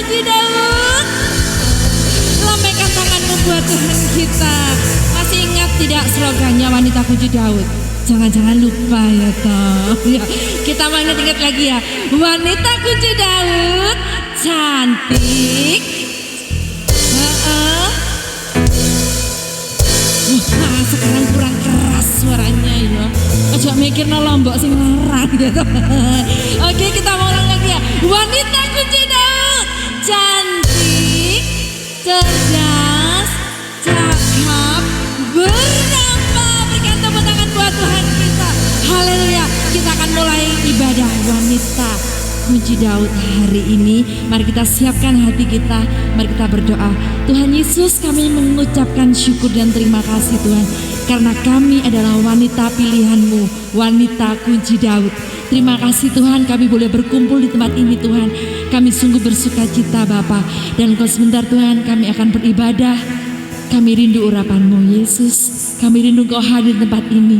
puji Daud. Lambaikan tanganmu buat Tuhan kita. Masih ingat tidak slogannya wanita puji Daud? Jangan-jangan lupa ya toh. Ya, kita mau ingat lagi ya. Wanita puji Daud, cantik. Wah, sekarang kurang keras suaranya ya. Aja mikir no lombok sing larang gitu. Oke, kita mau ulang lagi ya. Wanita kunci Daud, cantik, cerdas, cakap, bernama. Berikan tepuk tangan buat Tuhan kita. Haleluya. Kita akan mulai ibadah wanita puji Daud hari ini. Mari kita siapkan hati kita. Mari kita berdoa. Tuhan Yesus, kami mengucapkan syukur dan terima kasih Tuhan, karena kami adalah wanita pilihan-Mu, wanita kunci Daud. Terima kasih Tuhan, kami boleh berkumpul di tempat ini Tuhan. Kami sungguh bersuka cita Bapa. Dan Engkau sebentar Tuhan, kami akan beribadah. Kami rindu urapan-Mu Yesus. Kami rindu Engkau hadir di tempat ini,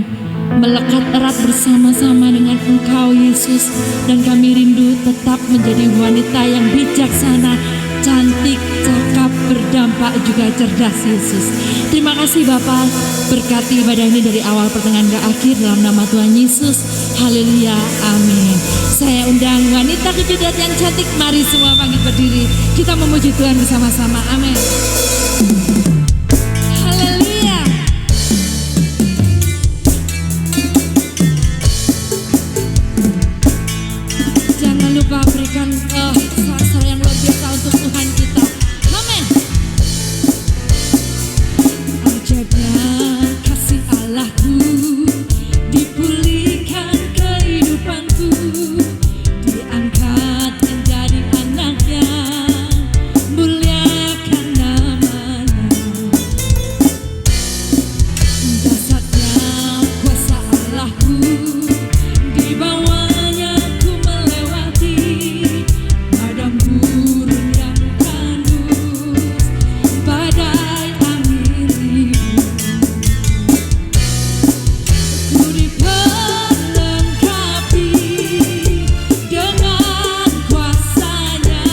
melekat erat bersama-sama dengan Engkau Yesus. Dan kami rindu tetap menjadi wanita yang bijaksana, cantik, cakap, berdampak, juga cerdas Yesus. Terima kasih Bapa, berkati ibadah ini dari awal pertengahan ke akhir dalam nama Tuhan Yesus. Haleluya, amin. Saya undang wanita kunci Daud yang cantik, mari semua bangkit berdiri. Kita memuji Tuhan bersama-sama, amin. Haleluya. Jangan lupa berikan sorak-sorai yang luar biasa untuk Tuhan kita. Amin. Ajaibnya kasih Allahku, dipulihkan kehidupanku, diangkat menjadi anaknya, muliakan namanya. Dahsyatnya kuasa Allahku, di bawahnya ku melewati padang gurun yang tandus, badai angin ribut. Ku diperlengkapi dengan kuasanya,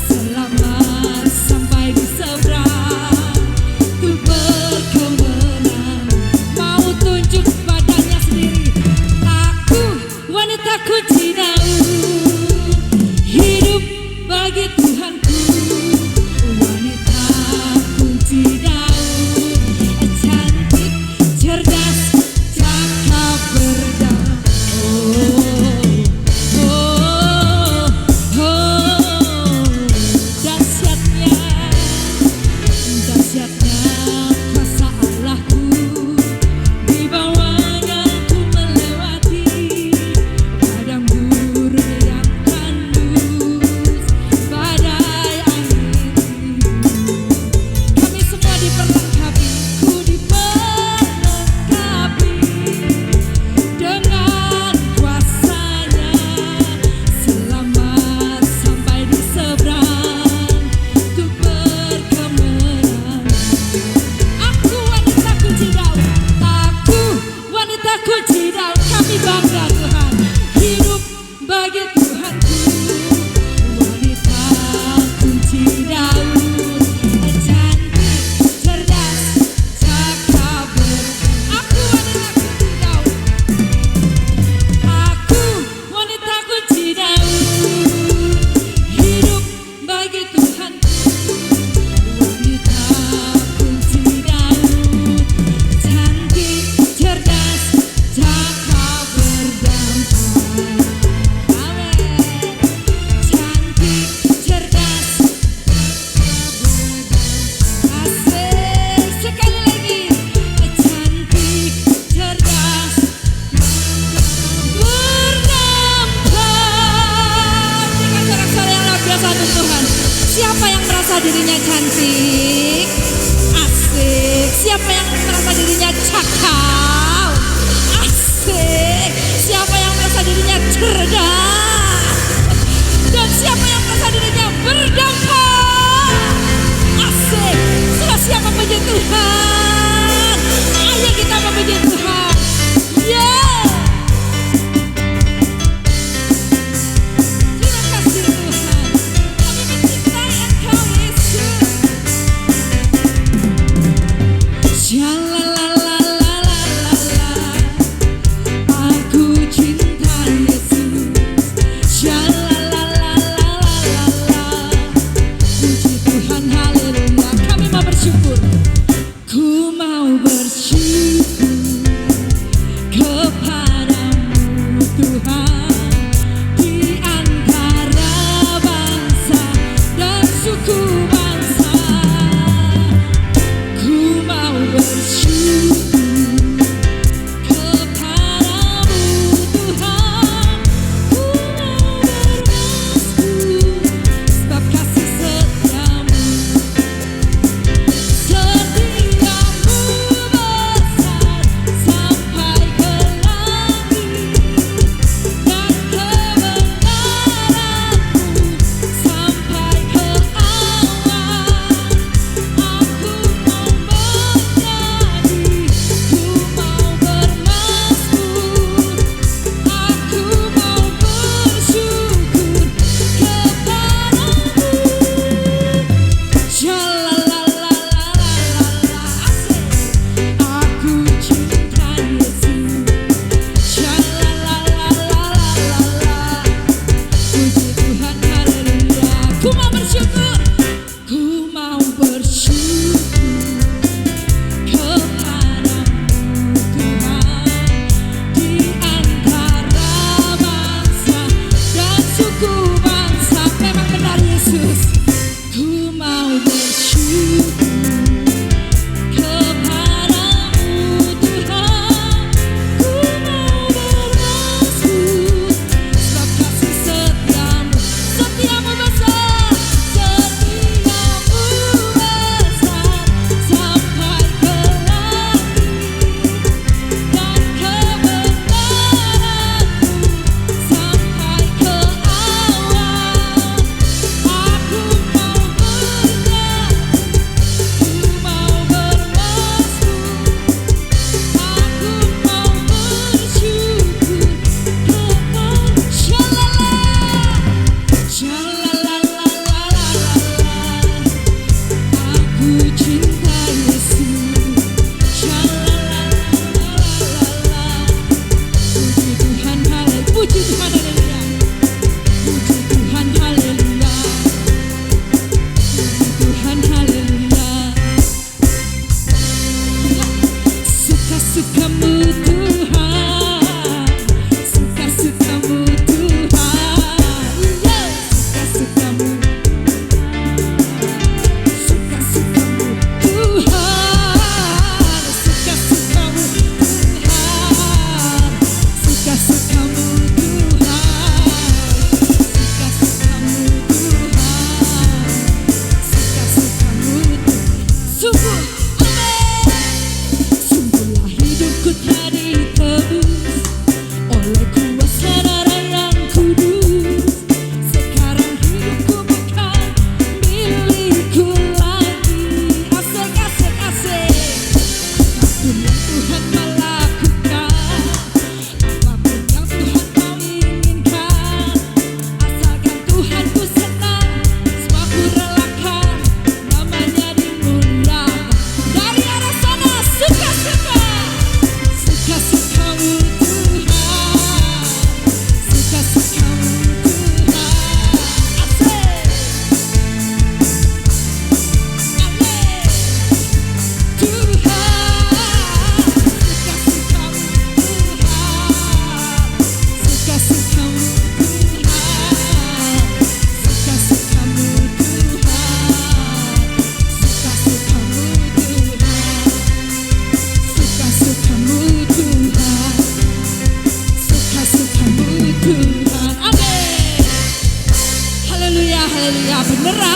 selamat sampai di seberang, ku berkemenangan. Mau tunjuk badannya sendiri. Aku wanita kunci Daud, hidup bagi Tuhanku. Wanita kunci Daud, cantik, cerdas, cakap, berdampak. Dahsyatnya kuasa Allahku, di bawahnya ku melewati padang gurun yang tandus, badai angin ribut. Kami semua diperlengkapi, ku diperlengkapi dengan kuasanya, selamat sampai di seberang, ku berkemenangan. Aku wanita kunci Daud, aku wanita kunci Daud. Kami bangga Tuhan, hidup bagi Tuhanku. Wanita kunci Daud, cantik, cerdas, cakap, aku wanita kunci Daud. Aku wanita kunci Daud, hidup bagi Tuhanku. Wanita kunci Daud, cantik, cerdas, cakap, berdampak. Amin. Cantik, cerdas, asik. Sekali lagi. Cantik, cerdas, berdampak. Berikan sorak-sorai yang luar biasa untuk Tuhan. Siapa yang merasa dirinya cantik? Asik. Siapa yang merasa dirinya cakap? Asik. Siapa yang merasa dirinya cerdas? Dan siapa yang merasa dirinya berdampak? Asik. Sudah siapa puji Tuhan? Ayo kita memuji Tuhan. Yeah. Terima kasih Tuhan. Kami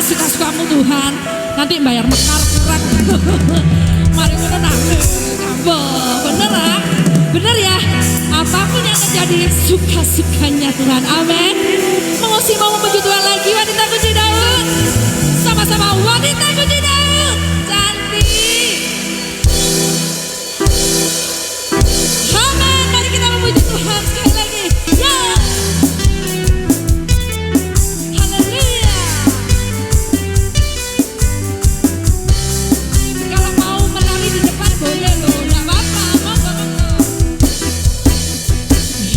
suka-sukamu Tuhan. Nanti bayar mekar kurang. Mari ngono nak bener ah, bener ya. Apapun yang terjadi suka-sukanya Tuhan. Amin. Mengusir mau memuji Tuhan lagi wanita kunci Daud. Sama-sama wanita kunci Daud. Cantik. Amin. Mari kita memuji Tuhan sekali lagi. Ya. Haleluya. Kalau mau menari di depan boleh loh. Enggak apa-apa.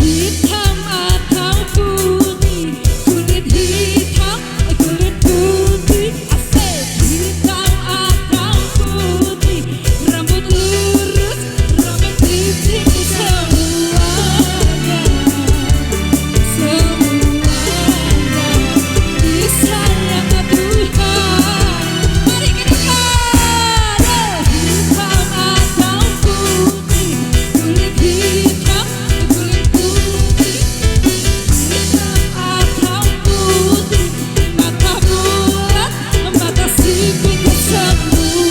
Hitam atau putih, kulit hitam, kulit putih, asik. Hitam atau putih, rambut lurus, rambut keriting, semuanya, disayang Tuhan. Mari kita kata hitam atau putih, kulit hitam, kulit putih, hitam atau putih, mata bulat, mata sipit, semuanya,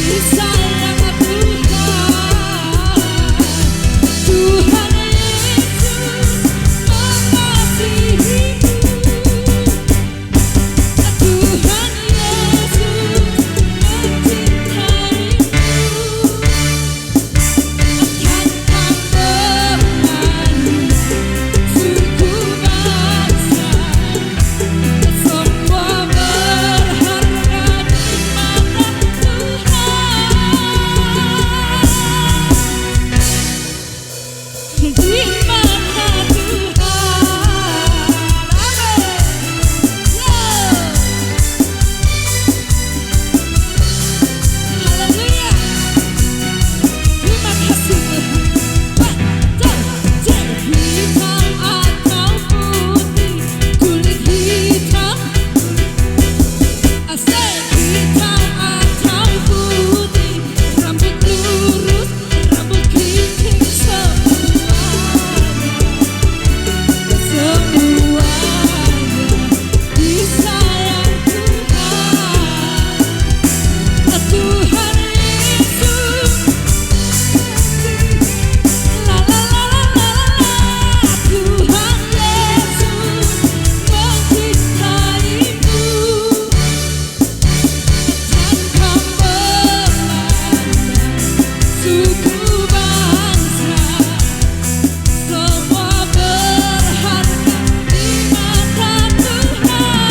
disayang Tuhan. Tuhan Yesus mengasihimu. Tuhan Yesus mencintaimu. Tanpa memandang suku bangsa, semua berharga di mata Tuhan. Di mata Tuhan. Haleluya. Terima kasih Tuhan. Hitam atau putih, kulit hitam, asik. Hitam atau putih, rambut lurus, rambut keriting, semuanya, disayang Tuhan. Tuhan Yesus, la la la la la la, Tuhan Yesus mencintaimu. Tanpa memandang suku bangsa, semua berharga di mata Tuhan.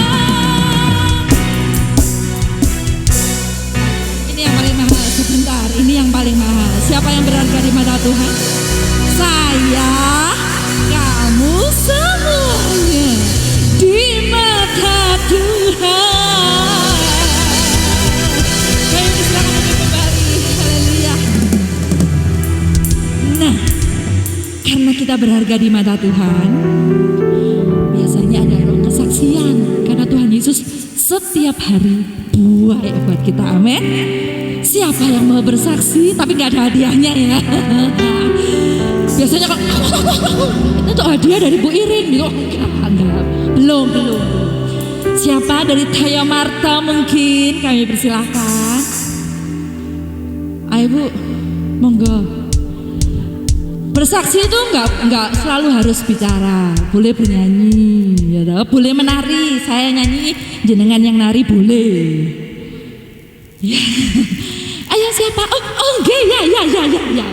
Ini yang paling mahal, sebentar. Ini yang paling mahal. Siapa yang berharga di mata Tuhan? Saya, kamu semuanya di mata Tuhan. Kayu silakan untuk kembali. Haleluya. Nah, karena kita berharga di mata Tuhan, biasanya ada roh kesaksian. Karena Tuhan Yesus setiap hari buat buat kita. Amin. Siapa yang mau bersaksi tapi nggak ada hadiahnya ya? Biasanya kan itu hadiah dari Bu Irin gitu. Enggak. Belum. Siapa dari Taya Marta mungkin kami persilahkan. Ayo Bu, monggo. Bersaksi itu enggak selalu harus bicara, boleh bernyanyi, ya toh? Boleh menari. Saya nyanyi, jenengan yang nari boleh. Ya. Ayo siapa? Oh nggih, ya.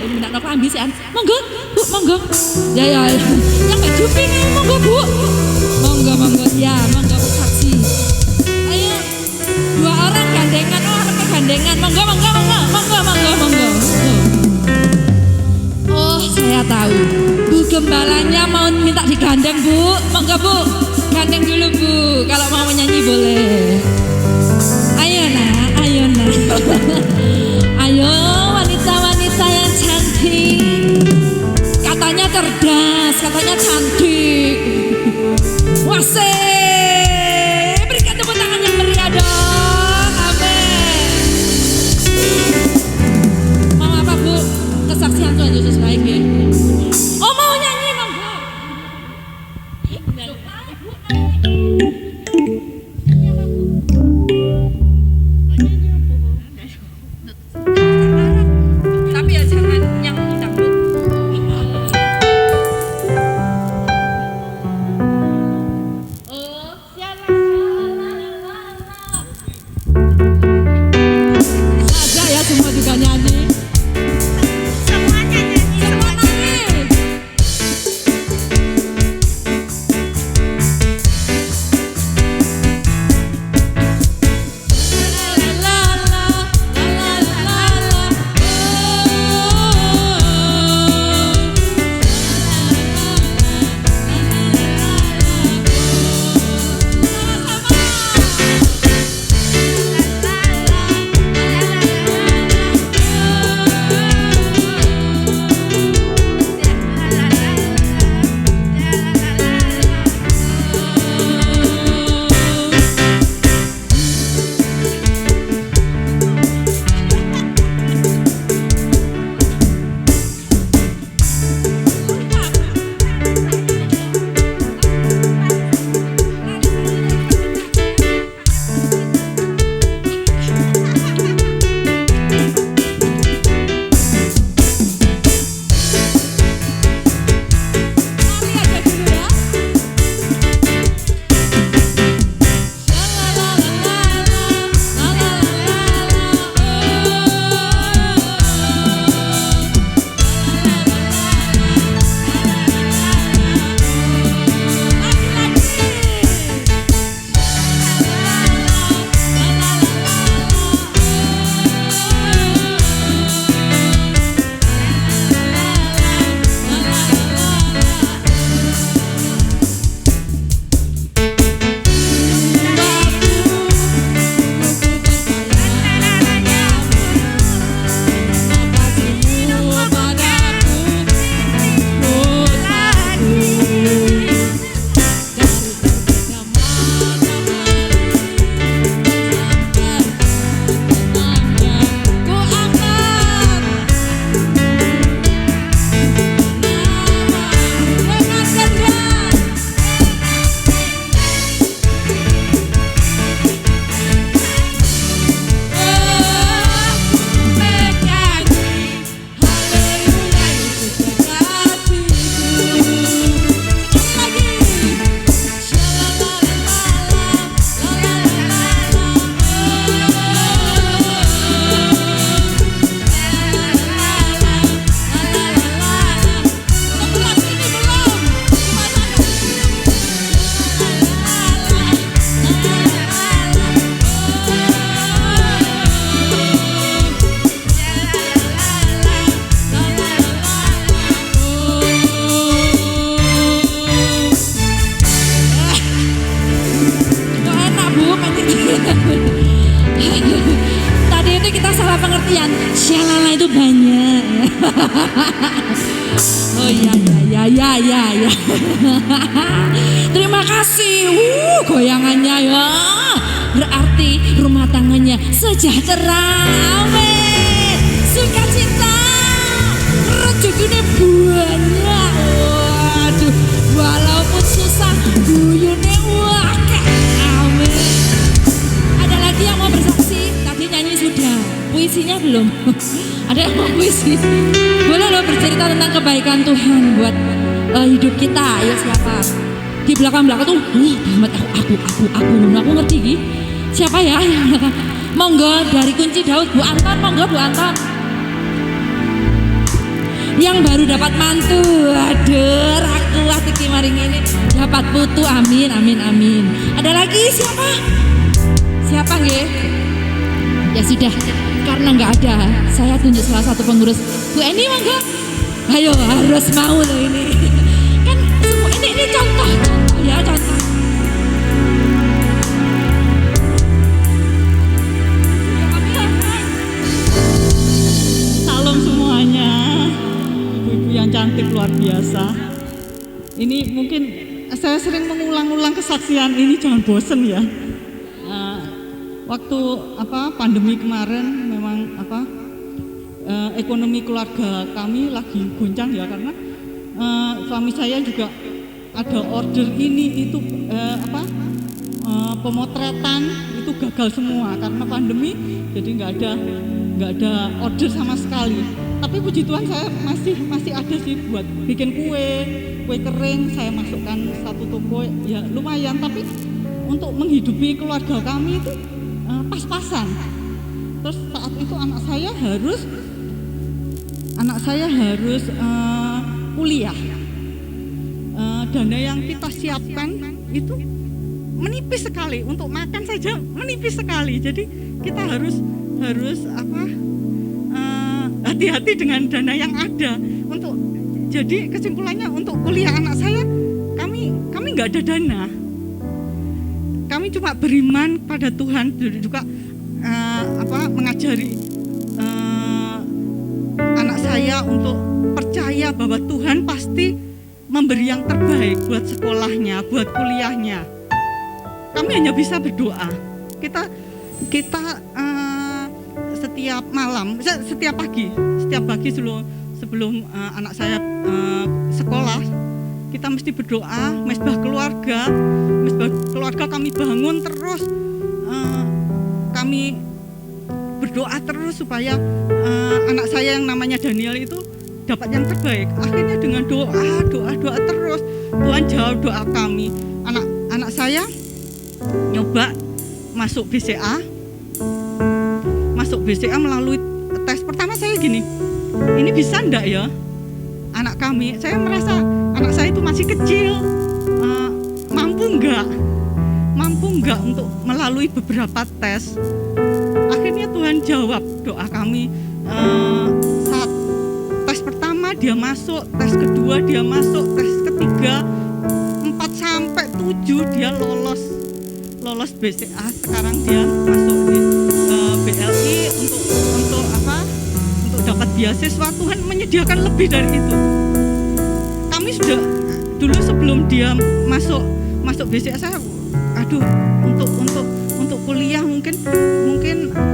Minta nok lambi sian. Monggo, Bu, monggo. Ya. Yang baju pink monggo, Bu. Monggo. Ya, monggo bersaksi. Ayo. Dua orang gandengan, gandengan. Monggo. Oh, saya tahu. Bu gembalanya mau minta digandeng, Bu. Monggo, Bu. Gandeng dulu, Bu. Kalau mau menyanyi boleh. Ayo, nak. Ayo, wanita-wanita yang cantik. Katanya cerdas, katanya cantik. Wasih. Berikan tepuk tangan yang meriah dong. Amin. Mau apa, Bu? Kesaksian Tuhan Yesus baik ya. Oh, mau nyanyi, monggo. artian shalala itu banyak. Oh iya. Terima kasih. Goyangannya ya. Berarti rumah tangganya sejahtera. Amin. Sukacita. Rezekinya banyak. Waduh, walaupun susah guyune akeh. Amin. Ada lagi yang mau bersaksi? Tadi nyanyi sudah. Puisinya belum? Ada yang mau puisi? Boleh lo bercerita tentang kebaikan Tuhan buat hidup kita. Ya siapa? Di belakang-belakang tuh banget aku ngerti Gi. Siapa ya? Monggo dari Kunci Daud Bu Anton, monggo Bu Anton. Yang baru dapat mantu. Aduh, aku iki maring ini dapat putu. Amin. Ada lagi siapa? Siapa nggih? Ya sudah, karena nggak ada, saya tunjuk salah satu pengurus. Bu Eni monggo. Ayo harus mau loh ini. Kan semua ini contoh ya, contoh. Salam semuanya, ibu-ibu yang cantik luar biasa. Ini mungkin saya sering mengulang-ulang kesaksian ini, jangan bosen ya. Waktu pandemi kemarin memang ekonomi keluarga kami lagi goncang ya, karena suami saya juga ada order ini itu pemotretan itu gagal semua karena pandemi, jadi nggak ada order sama sekali. Tapi puji Tuhan saya masih ada sih buat bikin kue kering, saya masukkan satu toko ya lumayan, tapi untuk menghidupi keluarga kami itu pas-pasan. Terus saat itu anak saya harus kuliah. Dana yang kita siapkan itu menipis sekali, untuk makan saja menipis sekali. Jadi kita harus hati-hati dengan dana yang ada. Jadi kesimpulannya untuk kuliah anak saya kami nggak ada dana. Kami cuma beriman pada Tuhan, juga mengajari anak saya untuk percaya bahwa Tuhan pasti memberi yang terbaik buat sekolahnya, buat kuliahnya. Kami hanya bisa berdoa. Kita setiap malam, setiap pagi sebelum anak saya sekolah, kita mesti berdoa, mesbah keluarga kami bangun terus, kami berdoa terus supaya anak saya yang namanya Daniel itu dapat yang terbaik. Akhirnya dengan doa terus Tuhan jawab doa kami. Anak saya nyoba masuk BCA melalui tes pertama. Saya gini, ini bisa enggak ya anak kami? Saya merasa anak saya itu masih kecil, mampu enggak untuk melalui beberapa tes. Akhirnya Tuhan jawab doa kami. Saat tes pertama dia masuk, tes kedua dia masuk, tes ketiga 4 sampai 7 dia lolos BCA. Sekarang dia masuk di BLI untuk dapat beasiswa. Tuhan menyediakan lebih dari itu. Kami sudah dulu sebelum dia masuk BCA, saya untuk kuliah mungkin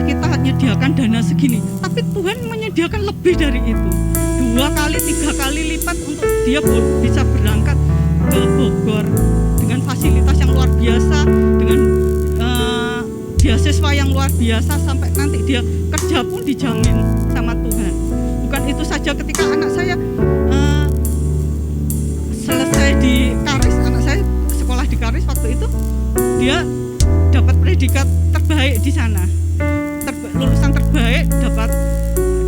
kita menyediakan dana segini, tapi Tuhan menyediakan lebih dari itu, 2 kali 3 kali lipat untuk dia bisa berangkat ke Bogor dengan fasilitas yang luar biasa, dengan beasiswa yang luar biasa, sampai nanti dia kerja pun dijamin sama Tuhan. Bukan itu saja, ketika anak saya selesai di Karis, anak saya sekolah di Karis waktu itu, dia dapat predikat terbaik di sana, lulusan terbaik,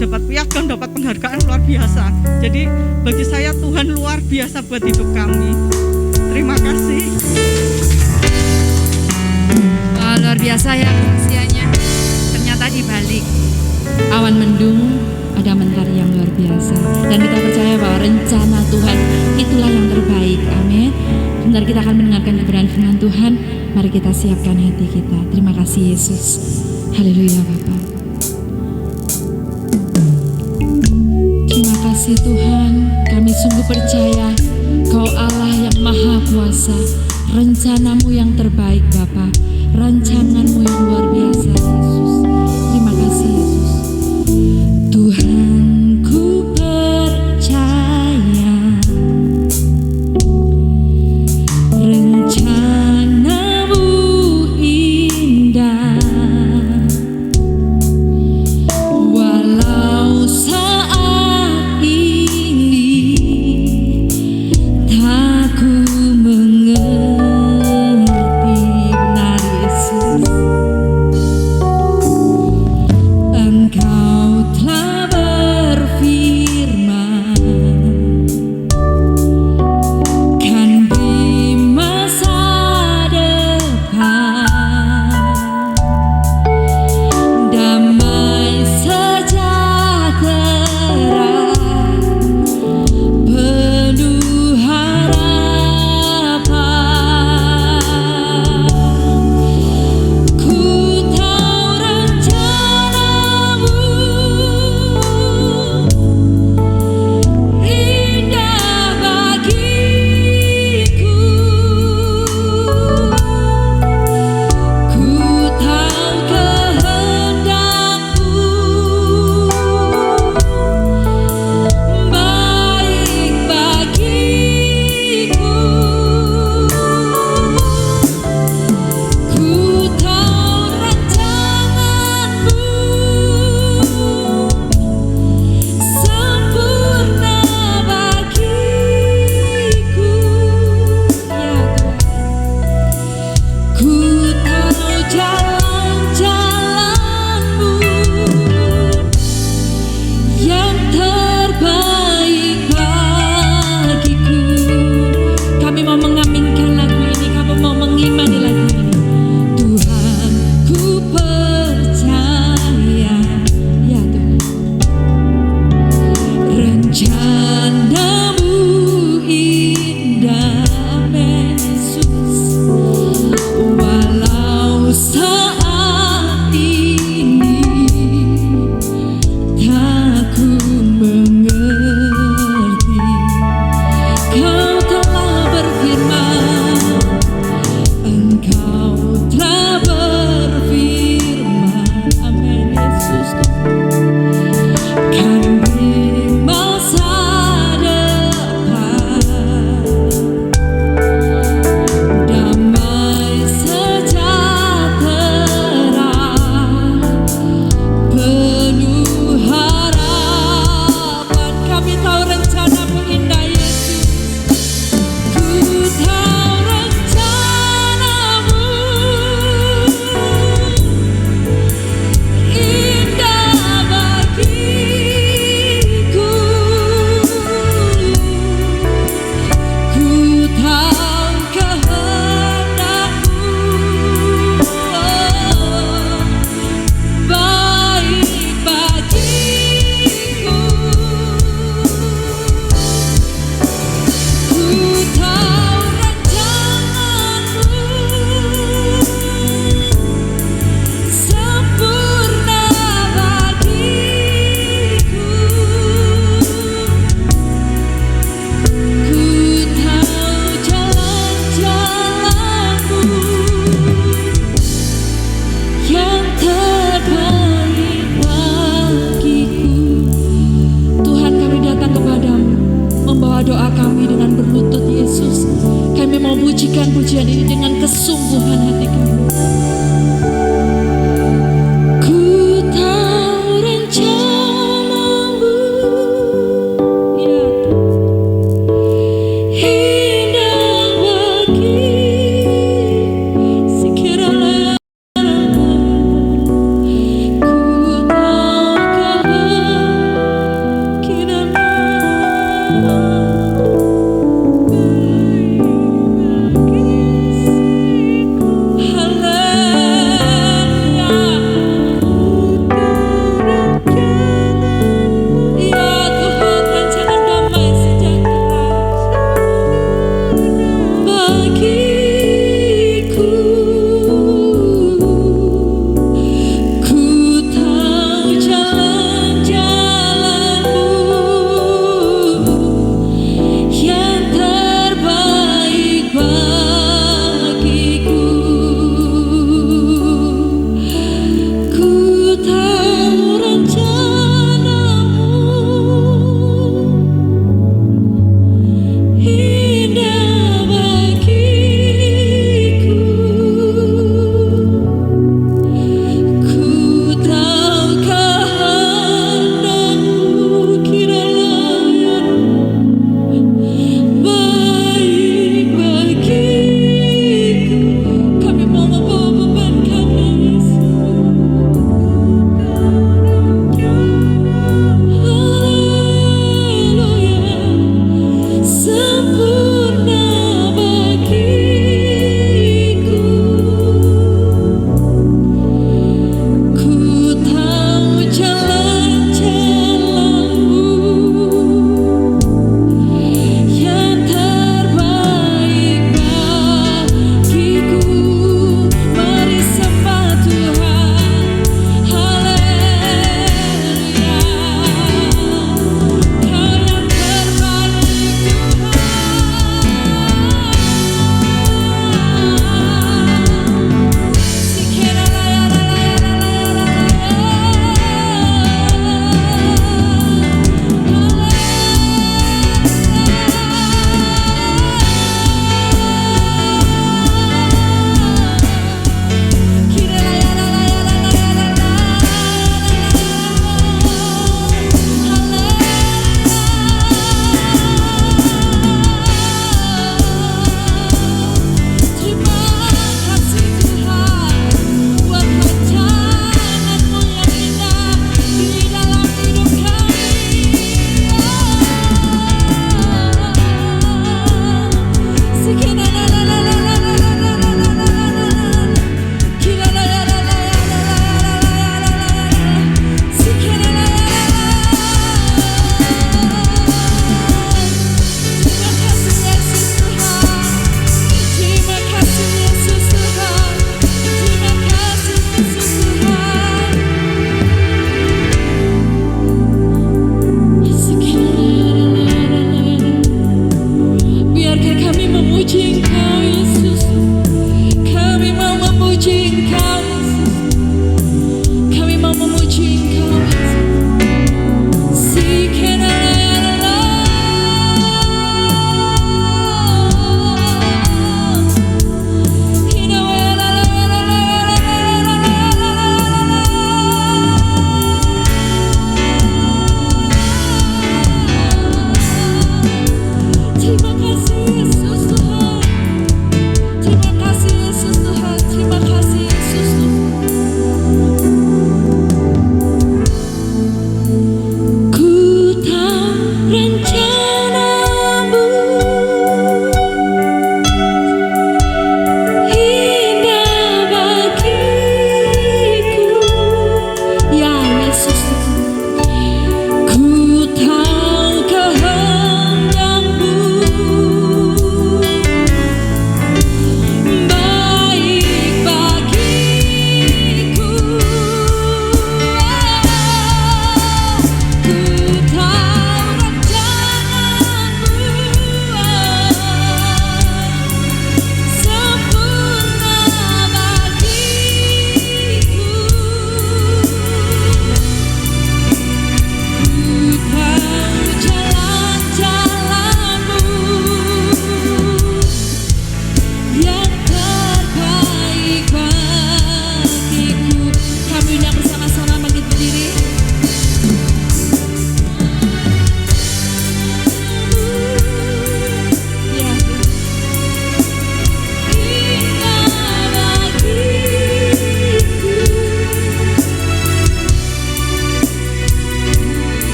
dapat piagam, dapat penghargaan luar biasa. Jadi bagi saya Tuhan luar biasa buat hidup kami. Terima kasih. Wah, luar biasa ya usianya. Ternyata di balik awan mendung ada mentari yang luar biasa, dan kita percaya bahwa rencana Tuhan itulah yang terbaik. Amin. Sebentar kita akan mendengarkan kebenaran firman Tuhan. Mari kita siapkan hati kita. Terima kasih Yesus. Haleluya Bapak. kasih Tuhan, kami sungguh percaya Kau Allah yang maha kuasa. Rencanamu yang terbaik Bapa, rancanganmu yang luar biasa Yesus. Terima kasih Yesus. Tuhan ku percaya rencanamu indah, walau saat ini tak ku mengerti. Benar Yesus.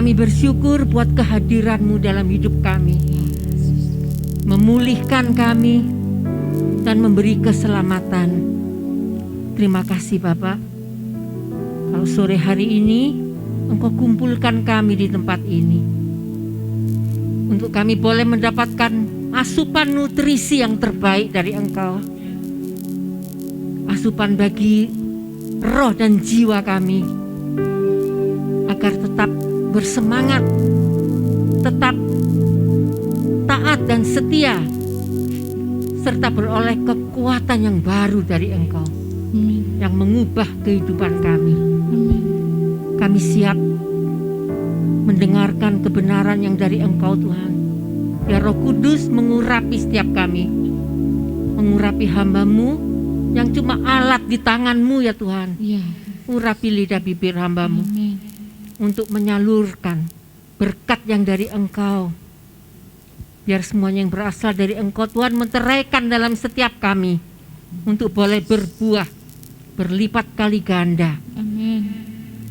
Kami bersyukur buat kehadiran-Mu dalam hidup kami, memulihkan kami dan memberi keselamatan. Terima kasih Bapak. Kalau sore hari ini Engkau kumpulkan kami di tempat ini, untuk kami boleh mendapatkan asupan nutrisi yang terbaik dari Engkau, asupan bagi roh dan jiwa kami, agar tetap bersemangat, tetap taat dan setia, serta beroleh kekuatan yang baru dari Engkau, yang mengubah kehidupan kami. Kami siap mendengarkan kebenaran yang dari Engkau Tuhan. Biar Roh Kudus mengurapi setiap kami, mengurapi hamba-Mu yang cuma alat di tangan-Mu ya Tuhan. Ya. Urapi lidah bibir hamba-Mu untuk menyalurkan berkat yang dari Engkau. Biar semuanya yang berasal dari Engkau Tuhan menteraikan dalam setiap kami, untuk boleh berbuah berlipat kali ganda. Amin.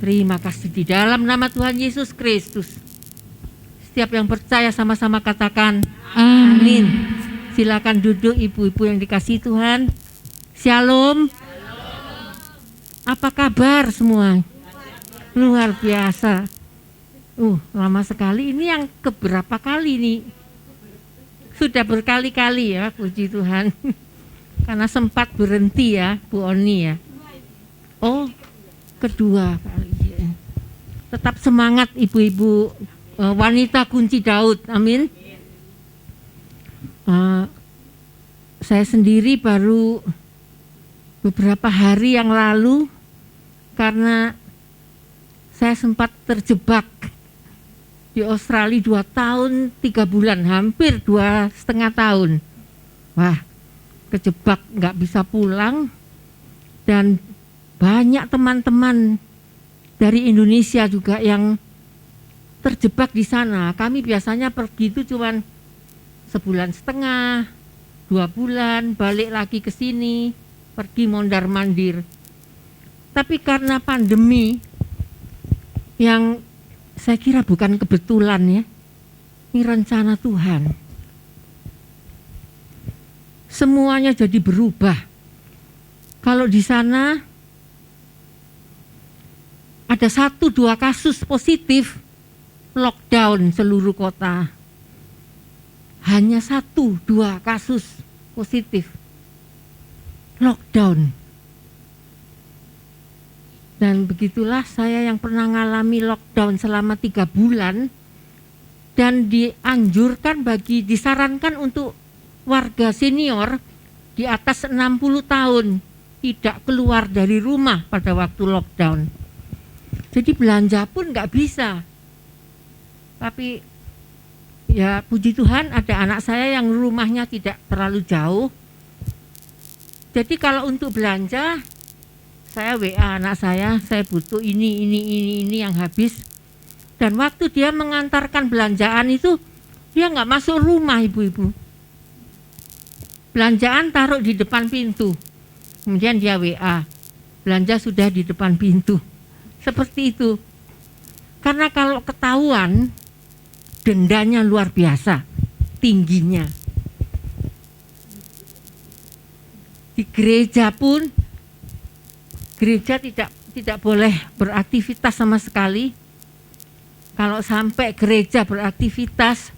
Terima kasih di dalam nama Tuhan Yesus Kristus. Setiap yang percaya sama-sama katakan amin. Silakan duduk ibu-ibu yang dikasihi Tuhan. Shalom. Apa kabar semua? Luar biasa. Lama sekali. Ini yang keberapa kali nih? Sudah berkali-kali ya, puji Tuhan. Karena sempat berhenti ya, Bu Oni ya. Oh, kedua kali ya. Tetap semangat ibu-ibu wanita kunci Daud, amin. Saya sendiri baru beberapa hari yang lalu, karena saya sempat terjebak di Australia 2 tahun 3 bulan, hampir 2,5 tahun. Wah, kejebak nggak bisa pulang, dan banyak teman-teman dari Indonesia juga yang terjebak di sana. Kami biasanya pergi itu cuman 1,5 bulan, 2 bulan, balik lagi ke sini, pergi mondar-mandir. Tapi karena pandemi yang saya kira bukan kebetulan ya, ini rencana Tuhan. Semuanya jadi berubah. Kalau di sana ada 1-2 kasus positif, lockdown seluruh kota. Hanya 1-2 kasus positif, lockdown. Dan begitulah saya yang pernah mengalami lockdown selama 3 bulan, dan disarankan untuk warga senior di atas 60 tahun tidak keluar dari rumah pada waktu lockdown. Jadi belanja pun nggak bisa. Tapi ya puji Tuhan ada anak saya yang rumahnya tidak terlalu jauh. Jadi kalau untuk belanja, saya WA anak saya butuh ini yang habis. Dan waktu dia mengantarkan belanjaan itu, dia nggak masuk rumah ibu-ibu. Belanjaan taruh di depan pintu. Kemudian dia WA, belanja sudah di depan pintu. Seperti itu. Karena kalau ketahuan, dendanya luar biasa tingginya. Di gereja pun, gereja tidak boleh beraktivitas sama sekali. Kalau sampai gereja beraktivitas,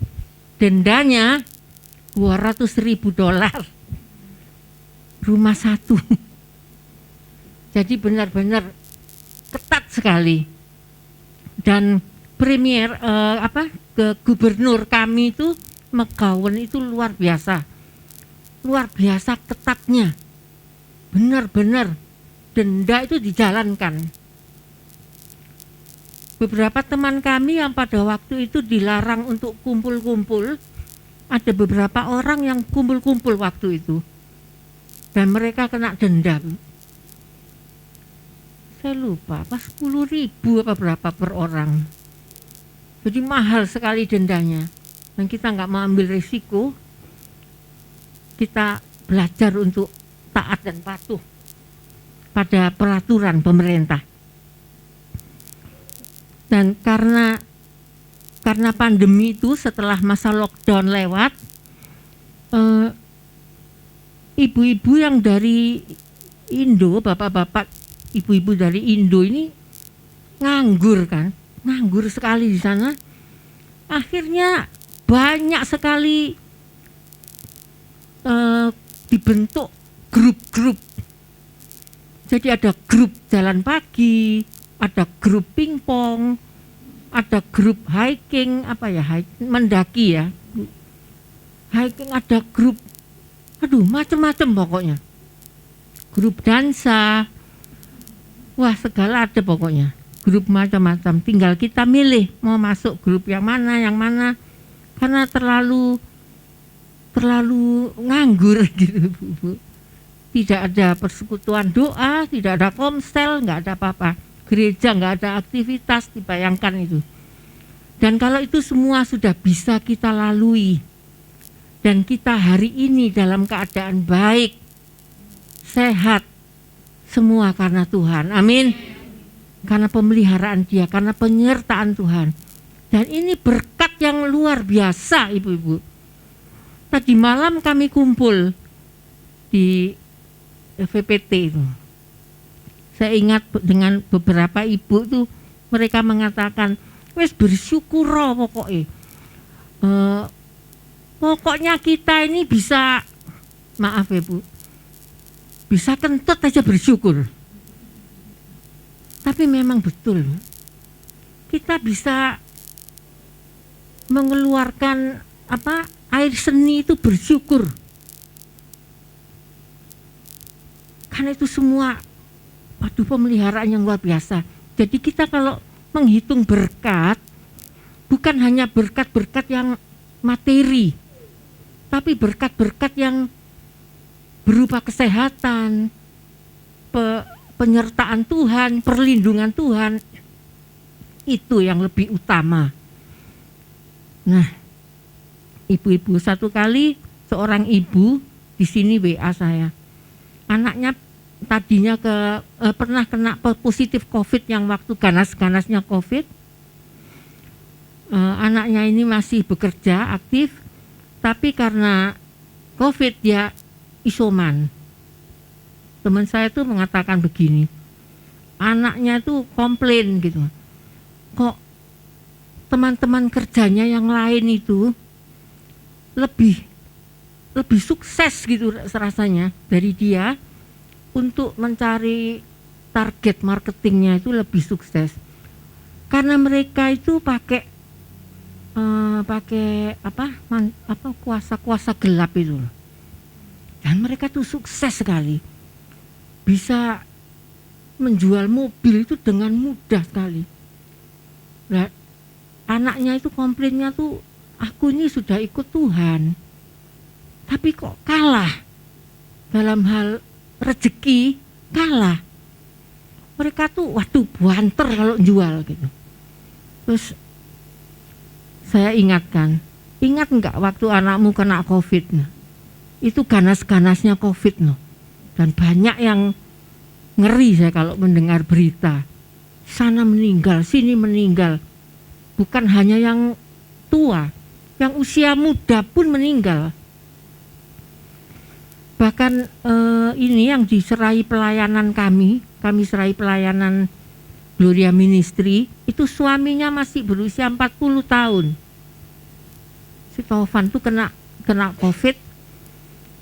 dendanya $200.000. Rumah satu. Jadi benar-benar ketat sekali. Dan premier ke gubernur kami itu McGowan itu luar biasa ketatnya, benar-benar denda itu dijalankan. Beberapa teman kami yang pada waktu itu dilarang untuk kumpul-kumpul, ada beberapa orang yang kumpul-kumpul waktu itu dan mereka kena denda. Saya lupa, 10.000 apa berapa per orang. Jadi mahal sekali dendanya. Dan kita nggak mau ambil risiko. Kita belajar untuk taat dan patuh pada peraturan pemerintah. Dan karena karena pandemi itu setelah masa lockdown lewat, ibu-ibu yang dari Indo, bapak-bapak, ibu-ibu dari Indo ini nganggur kan, nganggur sekali di sana. Akhirnya banyak sekali dibentuk grup-grup. Jadi ada grup jalan pagi, ada grup pingpong, ada grup hiking, mendaki ya. Hiking, ada grup, macam-macam pokoknya. Grup dansa, wah segala ada pokoknya. Grup macam-macam, tinggal kita milih mau masuk grup yang mana, karena terlalu nganggur gitu Bu. Tidak ada persekutuan doa, tidak ada komsel, nggak ada apa-apa. Gereja nggak ada aktivitas, dibayangkan itu. Dan kalau itu semua sudah bisa kita lalui, dan kita hari ini dalam keadaan baik, sehat, semua karena Tuhan, amin. Karena pemeliharaan Dia, karena penyertaan Tuhan. Dan ini berkat yang luar biasa ibu-ibu. Tadi malam kami kumpul di VPT itu. Saya ingat dengan beberapa ibu tuh, mereka mengatakan, wes bersyukur pokoknya. Pokoknya kita ini bisa, maaf ya Bu, bisa kentut aja bersyukur. Tapi memang betul, kita bisa mengeluarkan air seni itu bersyukur. Karena itu semua, pemeliharaan yang luar biasa. Jadi kita kalau menghitung berkat, bukan hanya berkat-berkat yang materi, tapi berkat-berkat yang berupa kesehatan, penyertaan Tuhan, perlindungan Tuhan, itu yang lebih utama. Nah, ibu-ibu, satu kali seorang ibu di sini WA saya, anaknya tadinya pernah kena positif COVID yang waktu ganas-ganasnya COVID. Anaknya ini masih bekerja aktif, tapi karena COVID dia isoman. Teman saya tuh mengatakan begini, anaknya tuh komplain gitu, kok teman-teman kerjanya yang lain itu lebih sukses gitu rasanya dari dia untuk mencari target marketingnya itu lebih sukses, karena mereka itu pakai kuasa gelap itu, dan mereka tuh sukses sekali, bisa menjual mobil itu dengan mudah sekali. Nah, anaknya itu komplainnya tuh, aku ini sudah ikut Tuhan, tapi kok kalah dalam hal rezeki, kalah. Mereka tuh banter kalau jual gitu. Terus saya ingatkan, ingat enggak waktu anakmu kena COVID? Nah, itu ganas-ganasnya COVID no. Dan banyak yang ngeri saya kalau mendengar berita. Sana meninggal, sini meninggal. Bukan hanya yang tua, yang usia muda pun meninggal. Bahkan ini yang diserai pelayanan kami serai pelayanan Gloria Ministry, itu suaminya masih berusia 40 tahun. Si Taufan tuh kena COVID,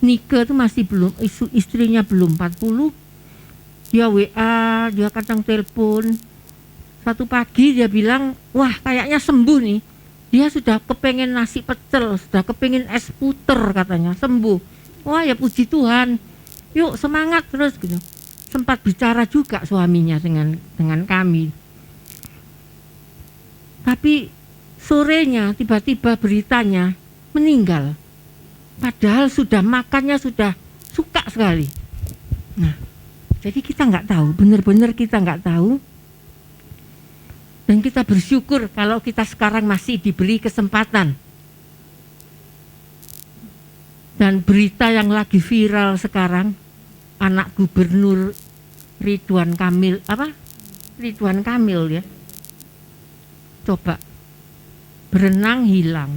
Nike tuh masih belum, istrinya belum 40, dia WA, dia kadang telepon. Satu pagi dia bilang, wah kayaknya sembuh nih, dia sudah kepengen nasi pecel, sudah kepengen es puter katanya, sembuh. Wah ya puji Tuhan, yuk semangat terus gitu. Sempat bicara juga suaminya dengan kami. Tapi sorenya tiba-tiba beritanya meninggal. Padahal sudah makannya sudah suka sekali. Nah, jadi kita nggak tahu, benar-benar kita nggak tahu. Dan kita bersyukur kalau kita sekarang masih diberi kesempatan. Dan berita yang lagi viral sekarang, anak gubernur Ridwan Kamil ya. Coba berenang hilang.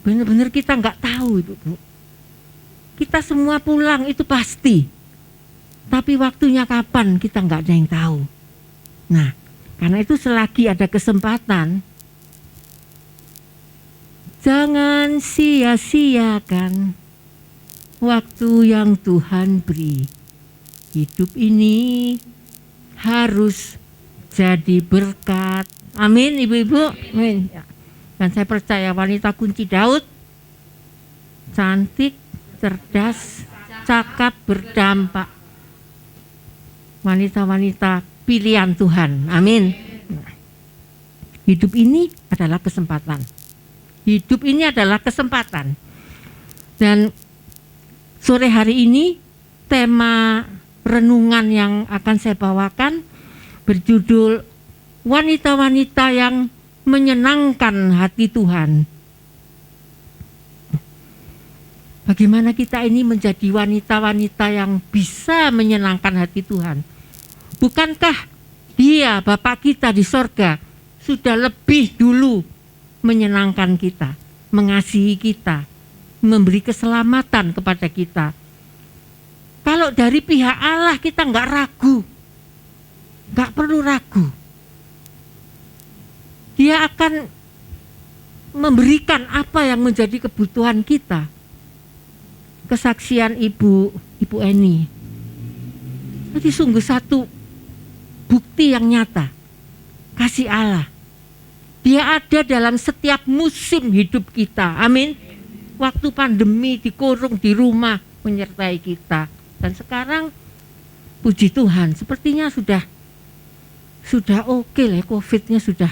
Benar-benar kita nggak tahu Ibu. Kita semua pulang itu pasti. Tapi waktunya kapan kita nggak ada yang tahu. Nah, karena itu selagi ada kesempatan, jangan sia-siakan waktu yang Tuhan beri. Hidup ini harus jadi berkat. Amin ibu-ibu. Amin. Dan saya percaya wanita kunci Daud cantik, cerdas, cakap, berdampak. Wanita-wanita pilihan Tuhan. Amin. Hidup ini adalah kesempatan. Hidup ini adalah kesempatan. Dan sore hari ini tema renungan yang akan saya bawakan berjudul wanita-wanita yang menyenangkan hati Tuhan. Bagaimana kita ini menjadi wanita-wanita yang bisa menyenangkan hati Tuhan? Bukankah Dia, Bapa kita di sorga, sudah lebih dulu menyenangkan kita, mengasihi kita, memberi keselamatan kepada kita? Kalau dari pihak Allah kita nggak ragu, nggak perlu ragu. Dia akan memberikan apa yang menjadi kebutuhan kita. Kesaksian Ibu Eni, jadi sungguh satu bukti yang nyata kasih Allah. Dia ada dalam setiap musim hidup kita. Amin. Waktu pandemi dikurung di rumah menyertai kita, dan sekarang puji Tuhan sepertinya sudah oke lah, COVID-nya sudah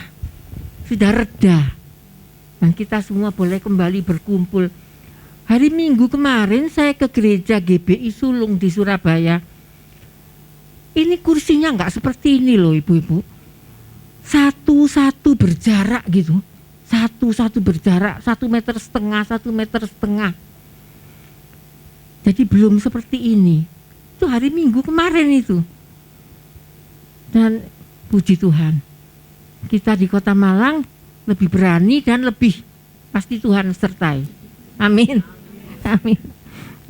reda dan kita semua boleh kembali berkumpul. Hari Minggu kemarin saya ke gereja GBI Sulung di Surabaya. Ini kursinya nggak seperti ini loh ibu-ibu. Satu-satu berjarak gitu. Satu-satu berjarak 1,5 meter, 1,5 meter. Jadi belum seperti ini. Itu hari Minggu kemarin itu. Dan puji Tuhan, kita di Kota Malang lebih berani dan lebih pasti Tuhan sertai. Amin. Amin.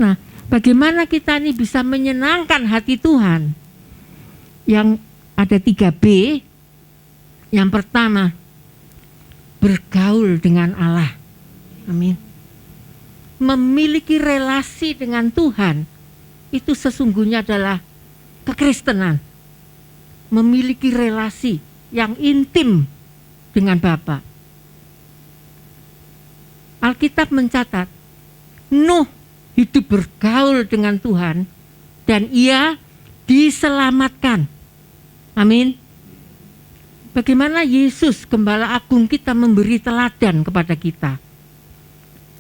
Nah, bagaimana kita ini bisa menyenangkan hati Tuhan? Yang ada 3B. Yang pertama, bergaul dengan Allah. Amin. Memiliki relasi dengan Tuhan itu sesungguhnya adalah kekristenan. Memiliki relasi yang intim dengan Bapa. Alkitab mencatat Nuh hidup bergaul dengan Tuhan dan ia diselamatkan. Amin. Bagaimana Yesus Gembala Agung kita memberi teladan kepada kita.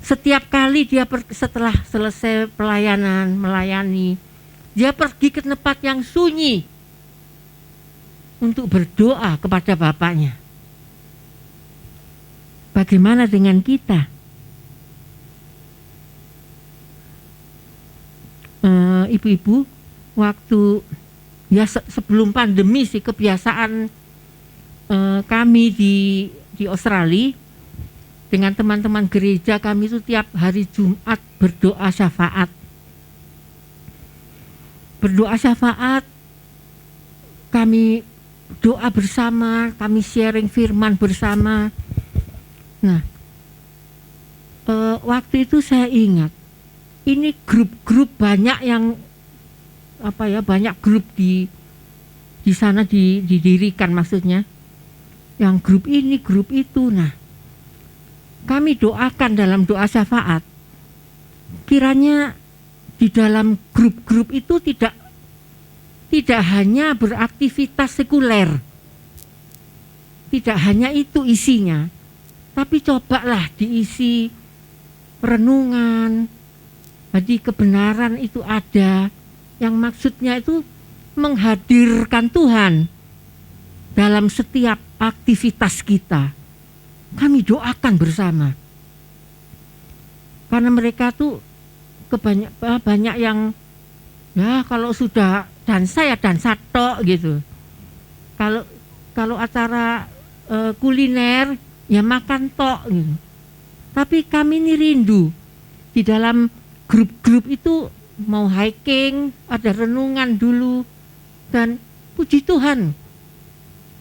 Setiap kali dia setelah selesai pelayanan, melayani, dia pergi ke tempat yang sunyi untuk berdoa kepada Bapaknya. Bagaimana dengan kita? Ibu-ibu, waktu ya sebelum pandemi sih kebiasaan kami di Australia dengan teman-teman gereja kami itu tiap hari Jumat berdoa syafaat. Berdoa syafaat, kami doa bersama, kami sharing firman bersama. Nah, waktu itu saya ingat, ini grup-grup banyak yang banyak grup di sana didirikan maksudnya. Yang grup ini, grup itu. Nah, kami doakan dalam doa syafaat. Kiranya di dalam grup-grup itu tidak hanya beraktivitas sekuler. Tidak hanya itu isinya. Tapi cobalah diisi renungan. Jadi kebenaran itu ada, yang maksudnya itu menghadirkan Tuhan dalam setiap aktivitas kita. Kami doakan bersama. Karena mereka tuh banyak yang ya kalau sudah dansa ya dansa tok gitu. Kalau acara kuliner ya makan tok gitu. Tapi kami ini rindu di dalam grup-grup itu mau hiking, ada renungan dulu, dan puji Tuhan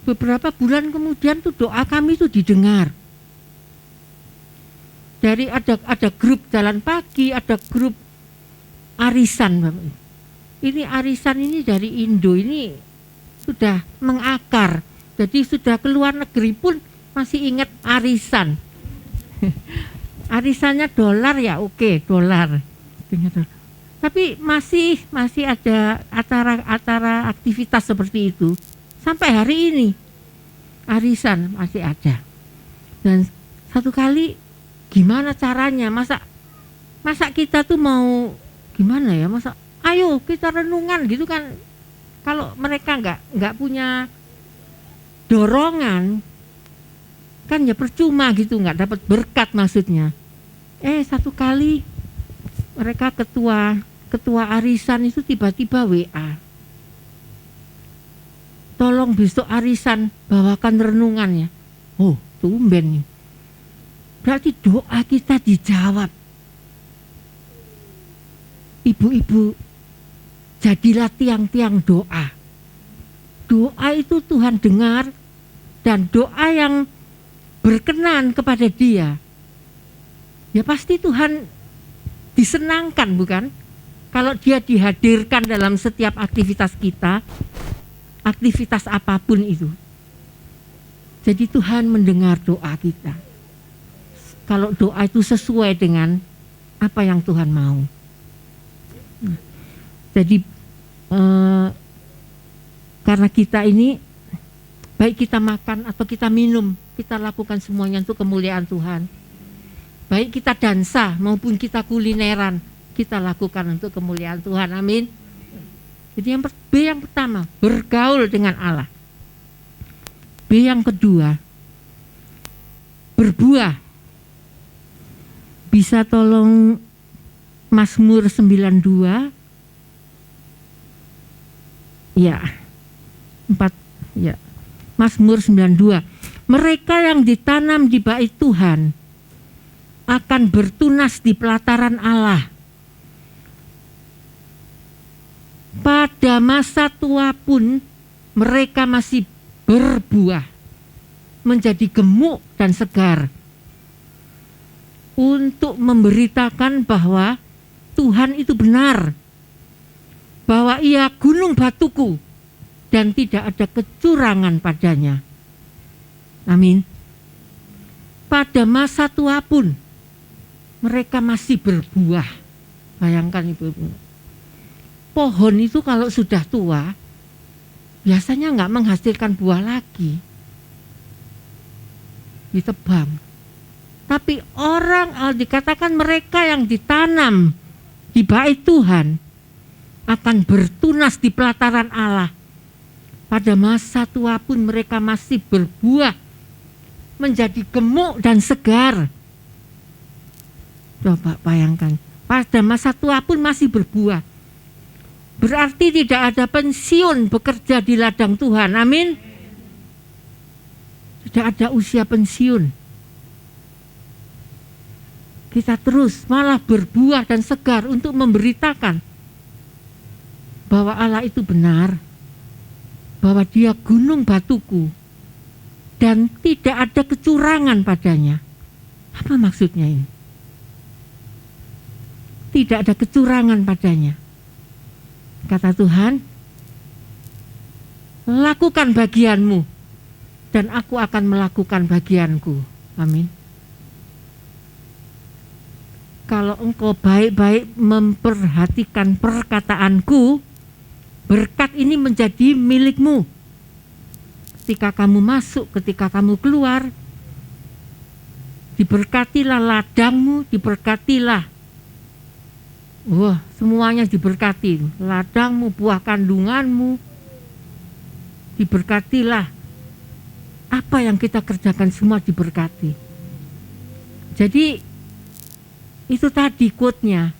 beberapa bulan kemudian tuh doa kami itu didengar. Dari ada grup jalan pagi, ada grup arisan. Ini arisan ini dari Indo ini sudah mengakar. Jadi sudah keluar negeri pun masih ingat arisan. Arisannya dolar ya oke, dolar. Tapi masih ada acara aktivitas seperti itu. Sampai hari ini arisan masih ada. Dan satu kali gimana caranya? Masa kita tuh mau gimana ya? Masa ayo kita renungan gitu kan? Kalau mereka nggak punya dorongan, kan ya percuma gitu, nggak dapat berkat maksudnya. Satu kali mereka ketua arisan itu tiba-tiba WA, tolong besok arisan bawakan renungannya. Oh, tumben nih. Berarti doa kita dijawab. Ibu-ibu, jadilah tiang-tiang doa. Doa itu Tuhan dengar, dan doa yang berkenan kepada Dia, ya pasti Tuhan disenangkan, bukan? Kalau Dia dihadirkan dalam setiap aktivitas kita, aktivitas apapun itu. Jadi Tuhan mendengar doa kita. Kalau doa itu sesuai dengan apa yang Tuhan mau. Jadi karena kita ini, baik kita makan atau kita minum, kita lakukan semuanya untuk kemuliaan Tuhan. Baik kita dansa maupun kita kulineran, kita lakukan untuk kemuliaan Tuhan. Amin. Jadi B yang pertama, bergaul dengan Allah. B yang kedua, berbuah. Bisa tolong Mazmur 92. Ya. 4 ya. Mazmur 92. Mereka yang ditanam di bait Tuhan akan bertunas di pelataran Allah. Pada masa tua pun mereka masih berbuah, menjadi gemuk dan segar, untuk memberitakan bahwa Tuhan itu benar, bahwa Ia gunung batuku dan tidak ada kecurangan padanya. Amin. Pada masa tua pun mereka masih berbuah. Bayangkan ibu-ibu, pohon itu kalau sudah tua biasanya nggak menghasilkan buah lagi, ditebang. Tapi dikatakan mereka yang ditanam di bait Tuhan akan bertunas di pelataran Allah. Pada masa tua pun mereka masih berbuah, menjadi gemuk dan segar. Coba bayangkan, pada masa tua pun masih berbuah. Berarti tidak ada pensiun bekerja di ladang Tuhan. Amin. Tidak ada usia pensiun. Kita terus malah berbuah dan segar untuk memberitakan bahwa Allah itu benar, bahwa Dia gunung batuku dan tidak ada kecurangan padanya. Apa maksudnya ini? Tidak ada kecurangan padanya. Kata Tuhan, lakukan bagianmu dan aku akan melakukan bagianku. Amin. Kalau engkau baik-baik memperhatikan perkataanku, berkat ini menjadi milikmu. Ketika kamu masuk, ketika kamu keluar, diberkatilah ladangmu, diberkatilah. Wah, semuanya diberkati. Ladangmu, buah kandunganmu, diberkatilah. Apa yang kita kerjakan semua diberkati. Jadi itu tadi quote-nya,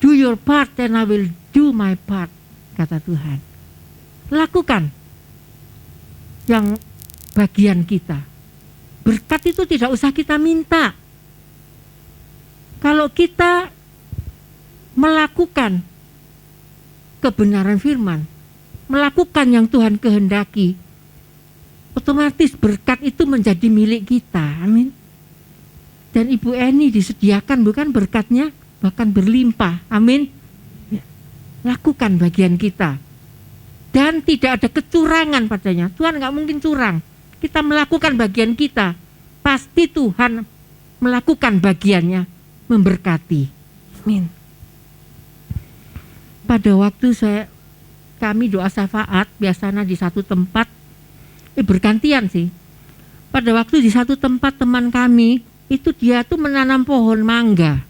do your part and I will do my part, kata Tuhan. Lakukan yang bagian kita, berkat itu tidak usah kita minta. Kalau kita melakukan kebenaran firman, melakukan yang Tuhan kehendaki, otomatis berkat itu menjadi milik kita. Amin. Dan Ibu Eni disediakan bukan berkatnya, bahkan berlimpah. Amin. Ya. Lakukan bagian kita. Dan tidak ada kecurangan padanya. Tuhan nggak mungkin curang. Kita melakukan bagian kita, pasti Tuhan melakukan bagiannya, memberkati. Amin. Pada waktu kami doa syafaat biasanya di satu tempat, bergantian sih. Pada waktu di satu tempat teman kami itu dia tuh menanam pohon mangga.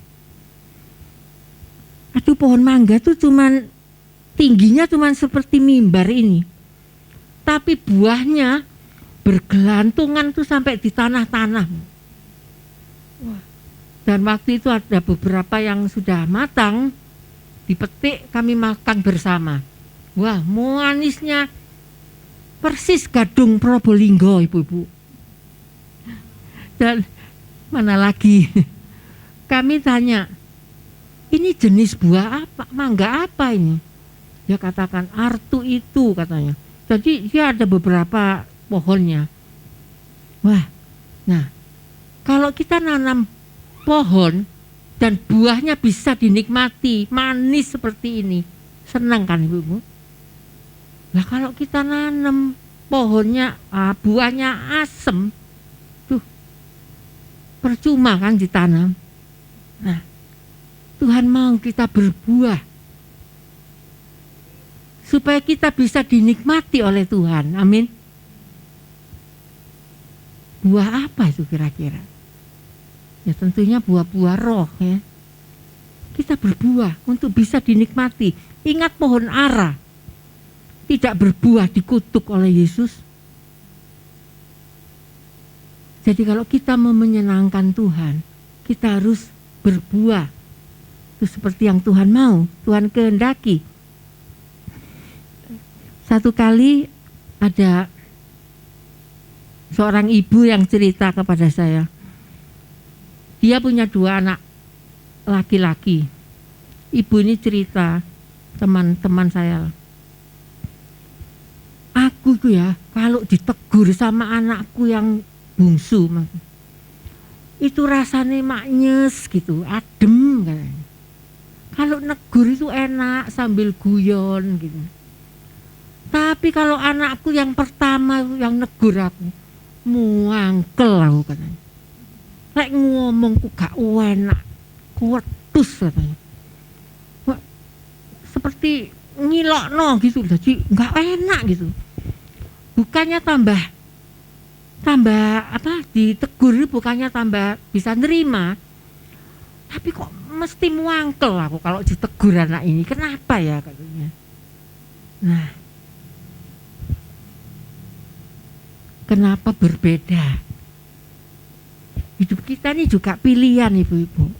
Aduh, pohon mangga tuh tingginya cuman seperti mimbar ini. Tapi buahnya bergelantungan tuh sampai di tanah-tanah. Wah. Dan waktu itu ada beberapa yang sudah matang, dipetik, kami makan bersama. Wah, manisnya persis gadung Probolinggo, ibu-ibu. Dan mana lagi? Kami tanya, ini jenis buah apa? Mangga apa ini? Dia katakan artu itu katanya. Jadi dia ada beberapa pohonnya. Wah, nah kalau kita nanam pohon dan buahnya bisa dinikmati, manis seperti ini, senang kan ibu-ibu? Nah kalau kita nanam pohonnya, buahnya asem, tuh percuma kan ditanam. Nah, Tuhan mau kita berbuah supaya kita bisa dinikmati oleh Tuhan. Amin. Buah apa itu kira-kira? Ya tentunya buah-buah roh ya. Kita berbuah untuk bisa dinikmati. Ingat pohon ara tidak berbuah dikutuk oleh Yesus. Jadi kalau kita mau menyenangkan Tuhan, kita harus berbuah. Itu seperti yang Tuhan mau, Tuhan kehendaki. Satu kali ada seorang ibu yang cerita kepada saya. Dia punya 2 anak laki-laki. Ibu ini cerita, teman-teman saya. Aku tuh ya, kalau ditegur sama anakku yang bungsu, itu rasanya maknyes gitu, adem katanya. Kalau negur itu enak sambil guyon gitu. Tapi kalau anakku yang pertama yang negur aku, muangkel aku katanya. Lek ngomongku gak enak, kuwetus katanya. Wah, seperti ngilokno gitu, jadi gak enak gitu. Bukannya tambah apa ditegur, bukannya tambah bisa nerima, tapi kok mesti muangkel aku kalau ditegur anak ini. Kenapa ya katanya. Nah, kenapa berbeda? Hidup kita ini juga pilihan ibu-ibu.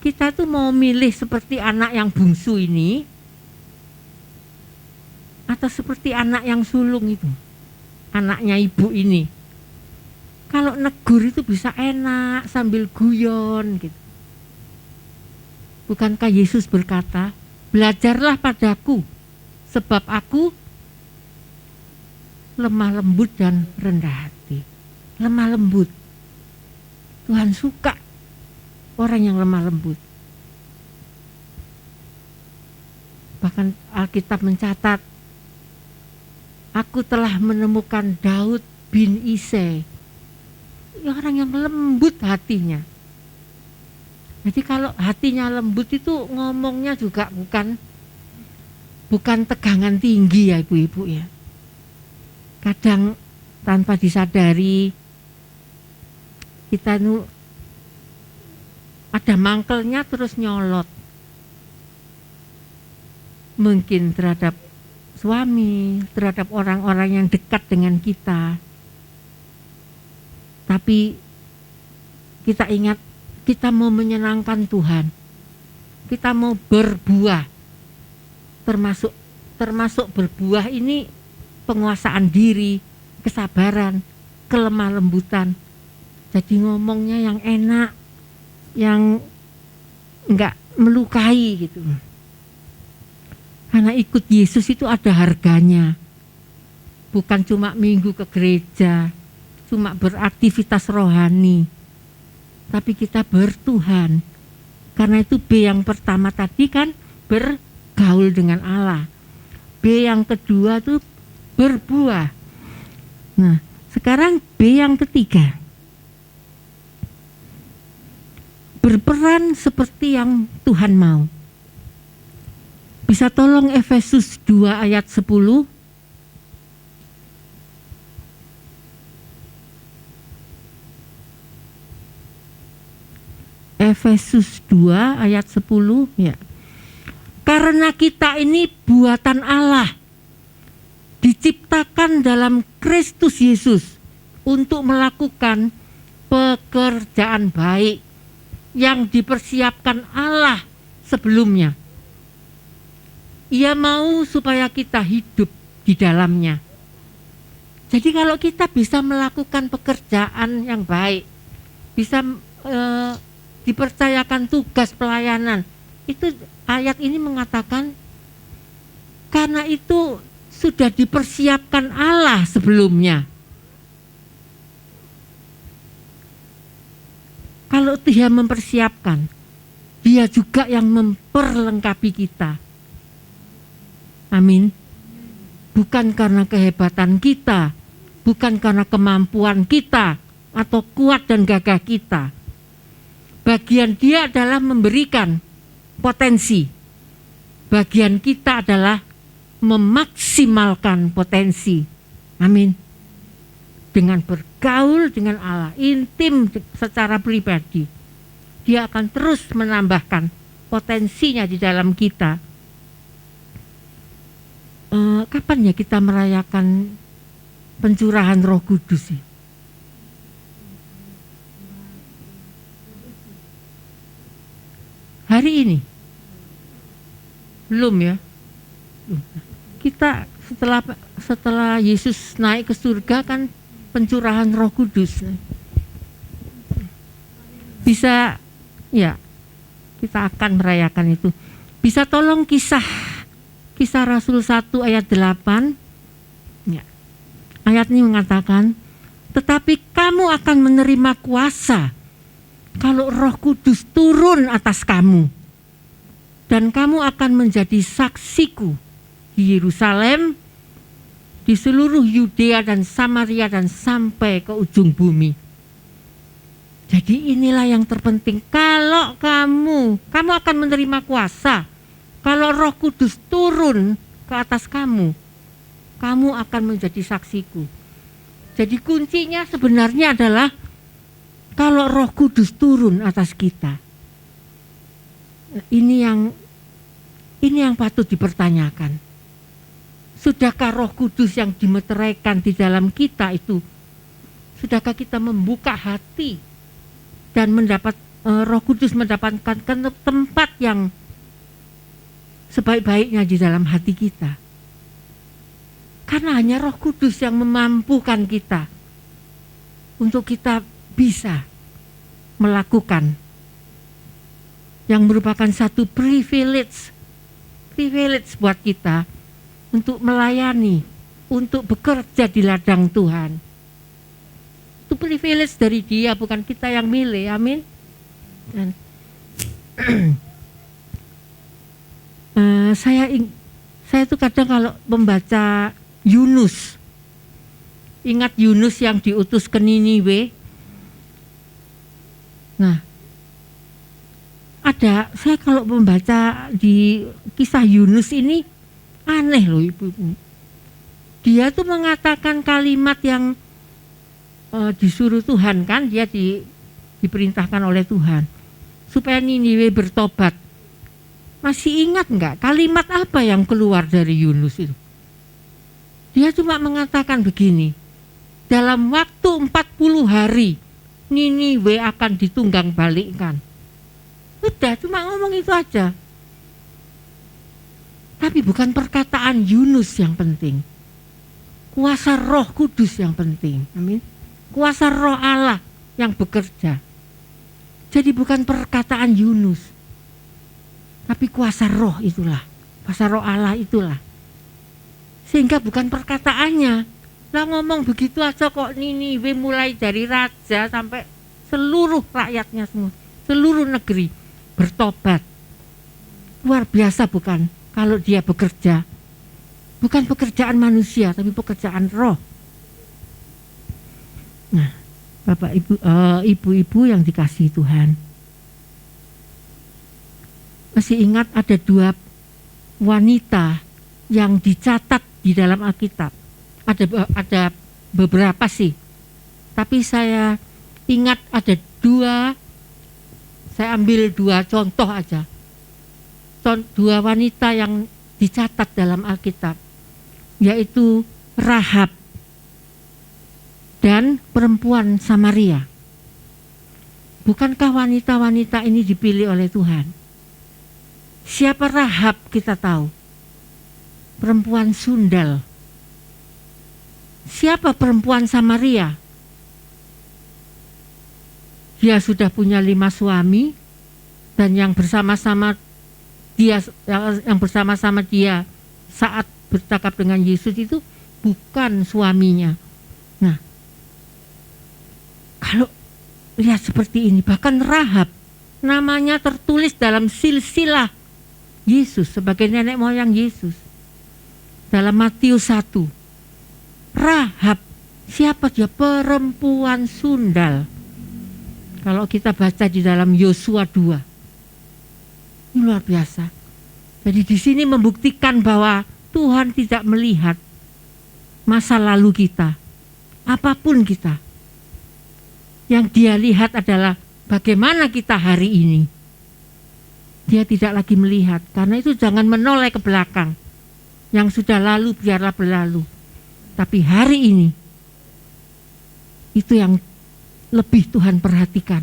Kita tuh mau milih seperti anak yang bungsu ini atau seperti anak yang sulung itu, anaknya ibu ini. Kalau negur itu bisa enak sambil guyon gitu. Bukankah Yesus berkata, belajarlah padaku sebab aku lemah lembut dan rendah hati. Lemah lembut. Tuhan suka orang yang lemah lembut. Bahkan Alkitab mencatat, aku telah menemukan Daud bin Isai, orang yang lembut hatinya. Jadi kalau hatinya lembut itu ngomongnya juga bukan tegangan tinggi ya ibu-ibu ya. Kadang tanpa disadari kita nu ada mangkelnya terus nyolot. Mungkin terhadap suami, terhadap orang-orang yang dekat dengan kita. Tapi kita ingat, kita mau menyenangkan Tuhan. Kita mau berbuah. Termasuk berbuah ini penguasaan diri, kesabaran, kelemah lembutan. Jadi ngomongnya yang enak, yang enggak melukai gitu. Karena ikut Yesus itu ada harganya. Bukan cuma minggu ke gereja, cuma beraktivitas rohani. Tapi kita bertuhan. Karena itu B yang pertama tadi kan bergaul dengan Allah. B yang kedua itu berbuah. Nah, sekarang B yang ketiga. Berperan seperti yang Tuhan mau. Bisa tolong Efesus 2 ayat 10. Efesus 2 ayat 10 ya. Karena kita ini buatan Allah, diciptakan dalam Kristus Yesus untuk melakukan pekerjaan baik yang dipersiapkan Allah sebelumnya. Ia mau supaya kita hidup di dalamnya. Jadi kalau kita bisa melakukan pekerjaan yang baik, bisa dipercayakan tugas pelayanan, itu ayat ini mengatakan karena itu sudah dipersiapkan Allah sebelumnya. Kalau Dia mempersiapkan, Dia juga yang memperlengkapi kita. Amin. Bukan karena kehebatan kita, bukan karena kemampuan kita atau kuat dan gagah kita. Bagian Dia adalah memberikan potensi. Bagian kita adalah memaksimalkan potensi. Amin. Dengan bergaul dengan Allah, intim secara pribadi, Dia akan terus menambahkan potensinya di dalam kita. Kapan ya kita merayakan pencurahan Roh Kudus ya? Hari ini? Belum ya? Kita setelah Yesus naik ke surga kan pencurahan Roh Kudus. Bisa ya, kita akan merayakan itu. Bisa tolong kisah Rasul 1 ayat 8 ya. Ayat ini mengatakan, tetapi kamu akan menerima kuasa kalau Roh Kudus turun atas kamu, dan kamu akan menjadi saksiku di Yerusalem, di seluruh Yudea dan Samaria dan sampai ke ujung bumi. Jadi inilah yang terpenting. Kalau kamu akan menerima kuasa kalau Roh Kudus turun ke atas kamu, kamu akan menjadi saksiku. Jadi kuncinya sebenarnya adalah kalau Roh Kudus turun atas kita. Ini yang patut dipertanyakan. Sudahkah Roh Kudus yang dimeteraikan di dalam kita itu, sudahkah kita membuka hati dan mendapat Roh Kudus mendapatkan tempat yang sebaik-baiknya di dalam hati kita? Karena hanya Roh Kudus yang memampukan kita untuk kita bisa melakukan yang merupakan satu privilege buat kita untuk melayani, untuk bekerja di ladang Tuhan. Itu privilege dari Dia, bukan kita yang milih. Amin. Dan saya tuh kadang kalau membaca Yunus, ingat Yunus yang diutus ke Niniwe. Nah, saya kalau membaca di kisah Yunus ini aneh loh ibu-ibu. Dia tuh mengatakan kalimat yang disuruh Tuhan kan, dia diperintahkan oleh Tuhan supaya Niniwe bertobat. Masih ingat enggak kalimat apa yang keluar dari Yunus itu? Dia cuma mengatakan begini, dalam waktu 40 hari Niniwe akan ditunggang balikkan. Udah cuma ngomong itu aja. Tapi bukan perkataan Yunus yang penting, kuasa Roh Kudus yang penting. Amin. kuasa roh Allah yang bekerja. Jadi bukan perkataan Yunus, tapi kuasa roh itulah, kuasa roh Allah itulah. Sehingga bukan perkataannya. Lah ngomong begitu aja kok Niniwe mulai dari raja sampai seluruh rakyatnya semua, seluruh negeri bertobat. Luar biasa bukan kalau dia bekerja. Bukan pekerjaan manusia tapi pekerjaan roh. Nah, Bapak Ibu, ibu-ibu yang dikasihi Tuhan, masih ingat ada 2 wanita yang dicatat di dalam Alkitab. Ada beberapa sih, tapi saya ingat ada 2. Saya ambil 2 contoh aja. 2 wanita yang dicatat dalam Alkitab, yaitu Rahab dan perempuan Samaria. Bukankah wanita-wanita ini dipilih oleh Tuhan? Siapa Rahab kita tahu? Perempuan sundal. Siapa perempuan Samaria? Dia sudah punya 5 suami, dan yang bersama-sama dia saat bercakap dengan Yesus itu bukan suaminya. Nah, kalau lihat seperti ini, bahkan Rahab namanya tertulis dalam silsilah Yesus sebagai nenek moyang Yesus. Dalam Matius 1, Rahab, siapa dia? Perempuan sundal. Kalau kita baca di dalam Yosua 2, ini luar biasa. Jadi di sini membuktikan bahwa Tuhan tidak melihat masa lalu kita, apapun kita. Yang dia lihat adalah bagaimana kita hari ini. Dia tidak lagi melihat, karena itu jangan menoleh ke belakang. Yang sudah lalu biarlah berlalu. Tapi hari ini, itu yang lebih Tuhan perhatikan.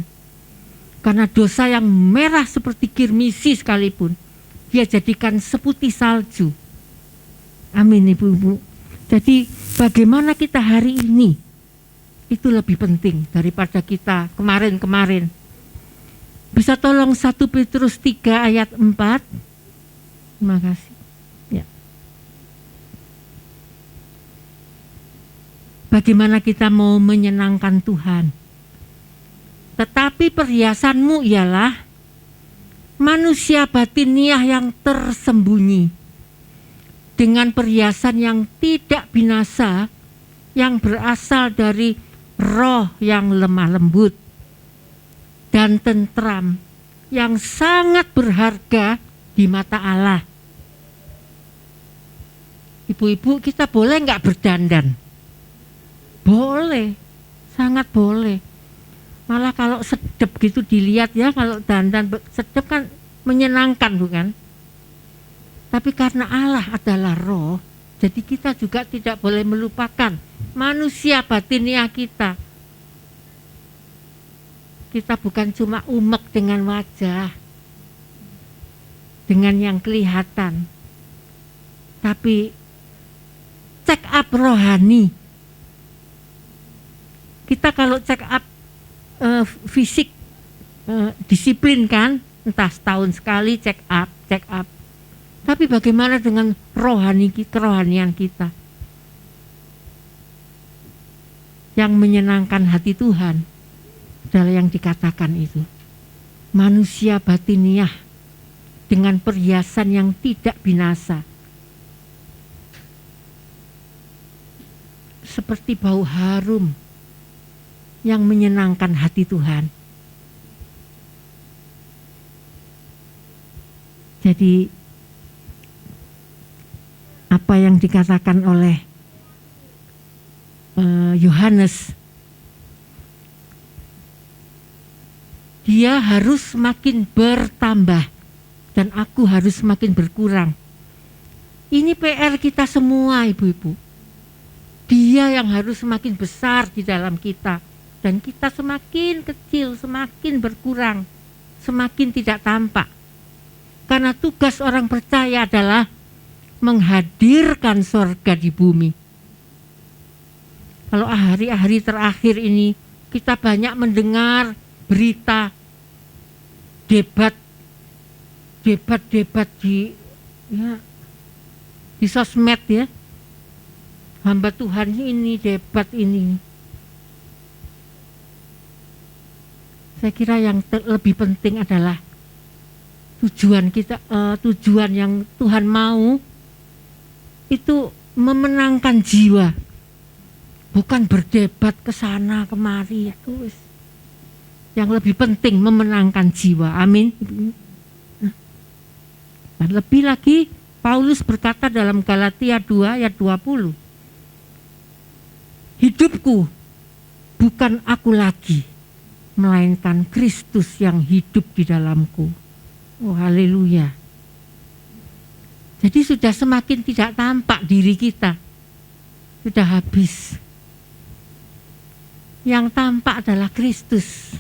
Karena dosa yang merah seperti kirmisi sekalipun, dia jadikan seputih salju. Amin ibu-ibu. Jadi bagaimana kita hari ini, itu lebih penting daripada kita kemarin-kemarin. Bisa tolong 1 Petrus 3 ayat 4. Terima kasih. Ya. Bagaimana kita mau menyenangkan Tuhan? Tetapi perhiasanmu ialah manusia batiniah yang tersembunyi, dengan perhiasan yang tidak binasa, yang berasal dari roh yang lemah lembut dan tentram, yang sangat berharga di mata Allah. Ibu-ibu, kita boleh nggak berdandan? Boleh, sangat boleh. Malah kalau sedep gitu dilihat ya, kalau dandan sedep kan menyenangkan bukan? Tapi karena Allah adalah roh, jadi kita juga tidak boleh melupakan manusia batiniah kita. Kita bukan cuma umek dengan wajah, dengan yang kelihatan, tapi check up rohani. Kita kalau check up fisik, disiplin kan, entah setahun sekali check up. Tapi bagaimana dengan kerohanian kita? Yang menyenangkan hati Tuhan adalah yang dikatakan itu. Manusia batiniah dengan perhiasan yang tidak binasa. Seperti bau harum yang menyenangkan hati Tuhan. Jadi apa yang dikatakan oleh Yohanes, dia harus semakin bertambah dan aku harus semakin berkurang. Ini PR kita semua ibu-ibu. Dia yang harus semakin besar di dalam kita, dan kita semakin kecil, semakin berkurang, semakin tidak tampak. Karena tugas orang percaya adalah menghadirkan sorga di bumi. Kalau hari-hari terakhir ini kita banyak mendengar berita debat di sosmed ya. Hamba Tuhan ini debat ini. Saya kira yang lebih penting adalah tujuan yang Tuhan mau itu memenangkan jiwa, bukan berdebat ke sana kemari. Itu yang lebih penting memenangkan jiwa. Amin. Dan lebih lagi Paulus berkata dalam Galatia 2 ayat 20, hidupku bukan aku lagi, melainkan Kristus yang hidup di dalamku. Oh haleluya. Jadi sudah semakin tidak tampak diri kita. Sudah habis. Yang tampak adalah Kristus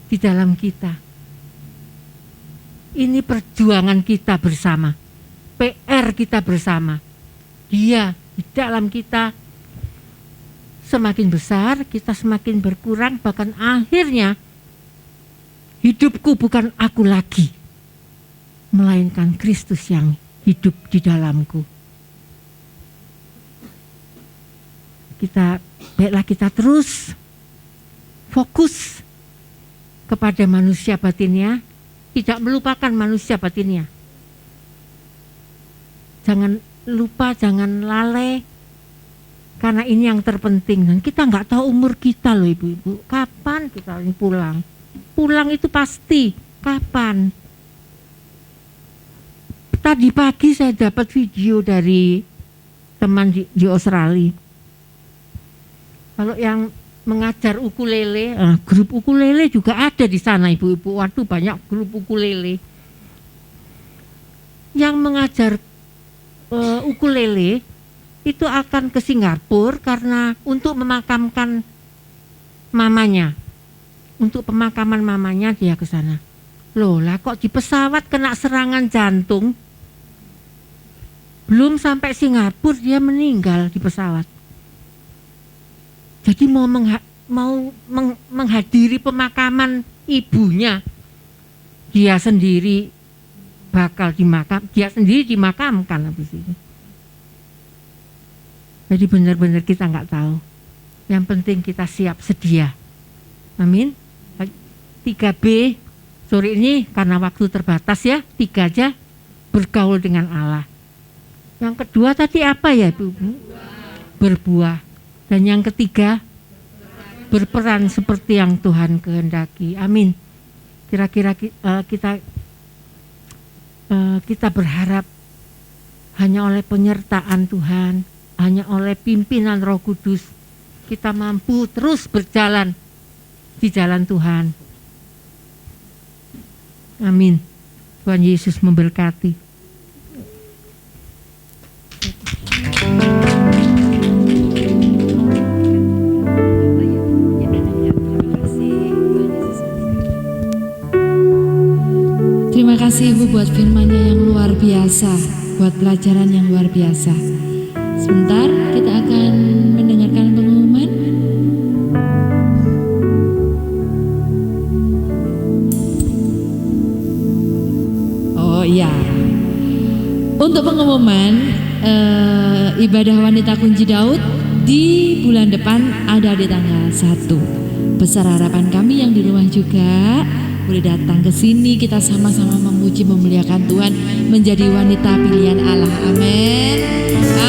di dalam kita. Ini perjuangan kita bersama. PR kita bersama. Dia di dalam kita semakin besar, kita semakin berkurang, bahkan akhirnya hidupku bukan aku lagi, melainkan Kristus yang hidup di dalamku. Baiklah kita terus fokus kepada manusia batinnya, tidak melupakan manusia batinnya. Jangan lupa, jangan lalai, karena ini yang terpenting. Dan kita nggak tahu umur kita loh ibu-ibu, kapan kita ini pulang. Pulang itu pasti, kapan. Tadi pagi saya dapat video dari teman di Australia. Kalau yang mengajar ukulele, grup ukulele juga ada di sana ibu-ibu. Waduh, banyak grup ukulele. Yang mengajar ukulele itu akan ke Singapura karena untuk memakamkan mamanya. Untuk pemakaman mamanya dia ke sana. Loh lah kok di pesawat kena serangan jantung. Belum sampai Singapura dia meninggal di pesawat. Jadi mau menghadiri pemakaman ibunya, dia sendiri dimakamkan habis itu. Jadi benar-benar kita nggak tahu. Yang penting kita siap sedia. Amin. 3B sore ini karena waktu terbatas ya, 3 aja, bergaul dengan Allah. Yang kedua tadi apa ya Bu? Berbuah. Dan yang ketiga, berperan seperti yang Tuhan kehendaki. Amin. Kira-kira kita berharap hanya oleh penyertaan Tuhan, hanya oleh pimpinan Roh Kudus, kita mampu terus berjalan di jalan Tuhan. Amin. Tuhan Yesus memberkati. Terima kasih Ibu buat firman-Nya yang luar biasa, buat pelajaran yang luar biasa. Sebentar kita akan mendengarkan pengumuman. Oh iya, untuk pengumuman ibadah wanita kunci Daud di bulan depan ada di tanggal 1. Besar harapan kami yang di rumah juga boleh datang ke sini, kita sama-sama memuji memuliakan Tuhan, menjadi wanita pilihan Allah. Amin.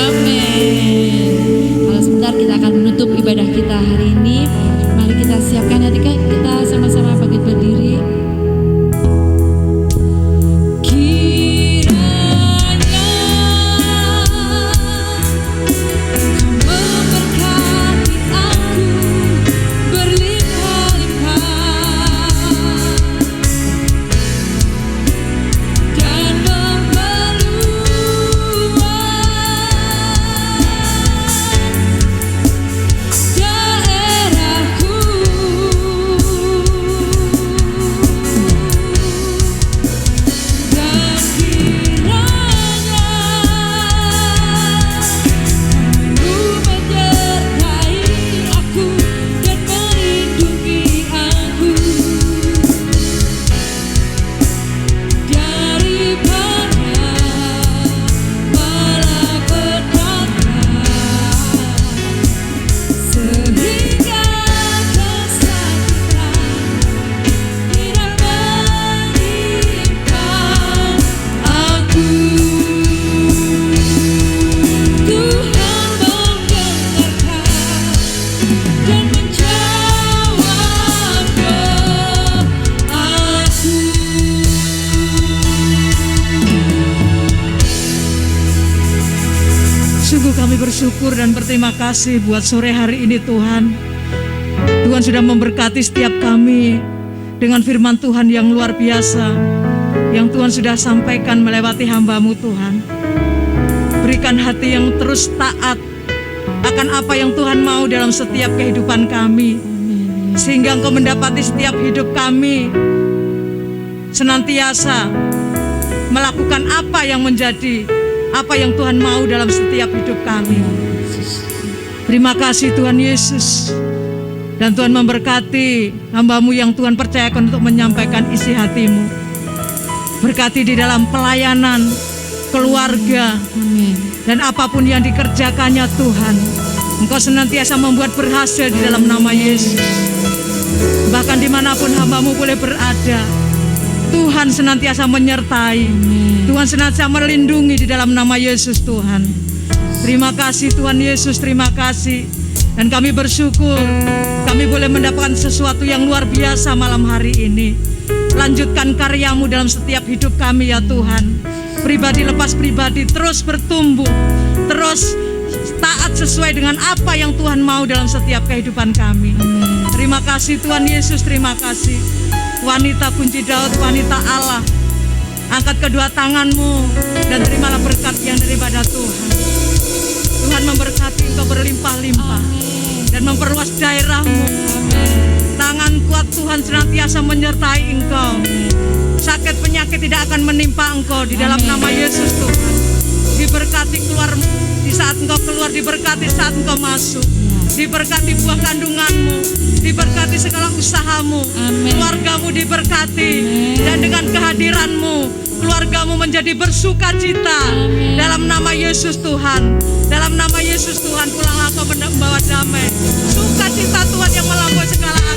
Amin. Kalau sebentar kita akan menutup ibadah kita hari ini. Mari kita siapkan hati kita sama-sama bangkit berdiri. kami bersyukur dan berterima kasih buat sore hari ini Tuhan. Tuhan sudah memberkati setiap kami dengan firman Tuhan yang luar biasa yang Tuhan sudah sampaikan melewati hamba-Mu Tuhan. Berikan hati yang terus taat akan apa yang Tuhan mau dalam setiap kehidupan kami, sehingga Engkau mendapati setiap hidup kami senantiasa melakukan apa yang menjadi apa yang Tuhan mau dalam setiap hidup kami. Terima kasih Tuhan Yesus. Dan Tuhan memberkati hamba-Mu yang Tuhan percayakan untuk menyampaikan isi hati-Mu. Berkati di dalam pelayanan, keluarga, dan apapun yang dikerjakannya Tuhan. Engkau senantiasa membuat berhasil di dalam nama Yesus. Bahkan dimanapun hamba-Mu boleh berada, Tuhan senantiasa menyertai. Tuhan senantiasa melindungi di dalam nama Yesus Tuhan. Terima kasih Tuhan Yesus, terima kasih. Dan kami bersyukur kami boleh mendapatkan sesuatu yang luar biasa malam hari ini. Lanjutkan karya-Mu dalam setiap hidup kami ya Tuhan. Pribadi lepas pribadi terus bertumbuh, terus taat sesuai dengan apa yang Tuhan mau dalam setiap kehidupan kami. Terima kasih Tuhan Yesus, terima kasih. Wanita kunci Daud, wanita Allah, angkat kedua tangan-Mu dan terimalah berkat yang daripada Tuhan. Tuhan memberkati Engkau berlimpah-limpah dan memperluas daerah-Mu. Tangan kuat Tuhan senantiasa menyertai Engkau. Sakit penyakit tidak akan menimpa Engkau di dalam nama Yesus Tuhan. Diberkati keluar di saat Engkau keluar, diberkati saat Engkau masuk. Diberkati buah kandungan-Mu, diberkati segala usaha-Mu, keluarga-Mu diberkati. Dan dengan kehadiran-Mu, keluarga-Mu menjadi bersuka cita. Dalam nama Yesus Tuhan, dalam nama Yesus Tuhan, pulanglah Kau membawa damai, sukacita Tuhan yang melampaui segala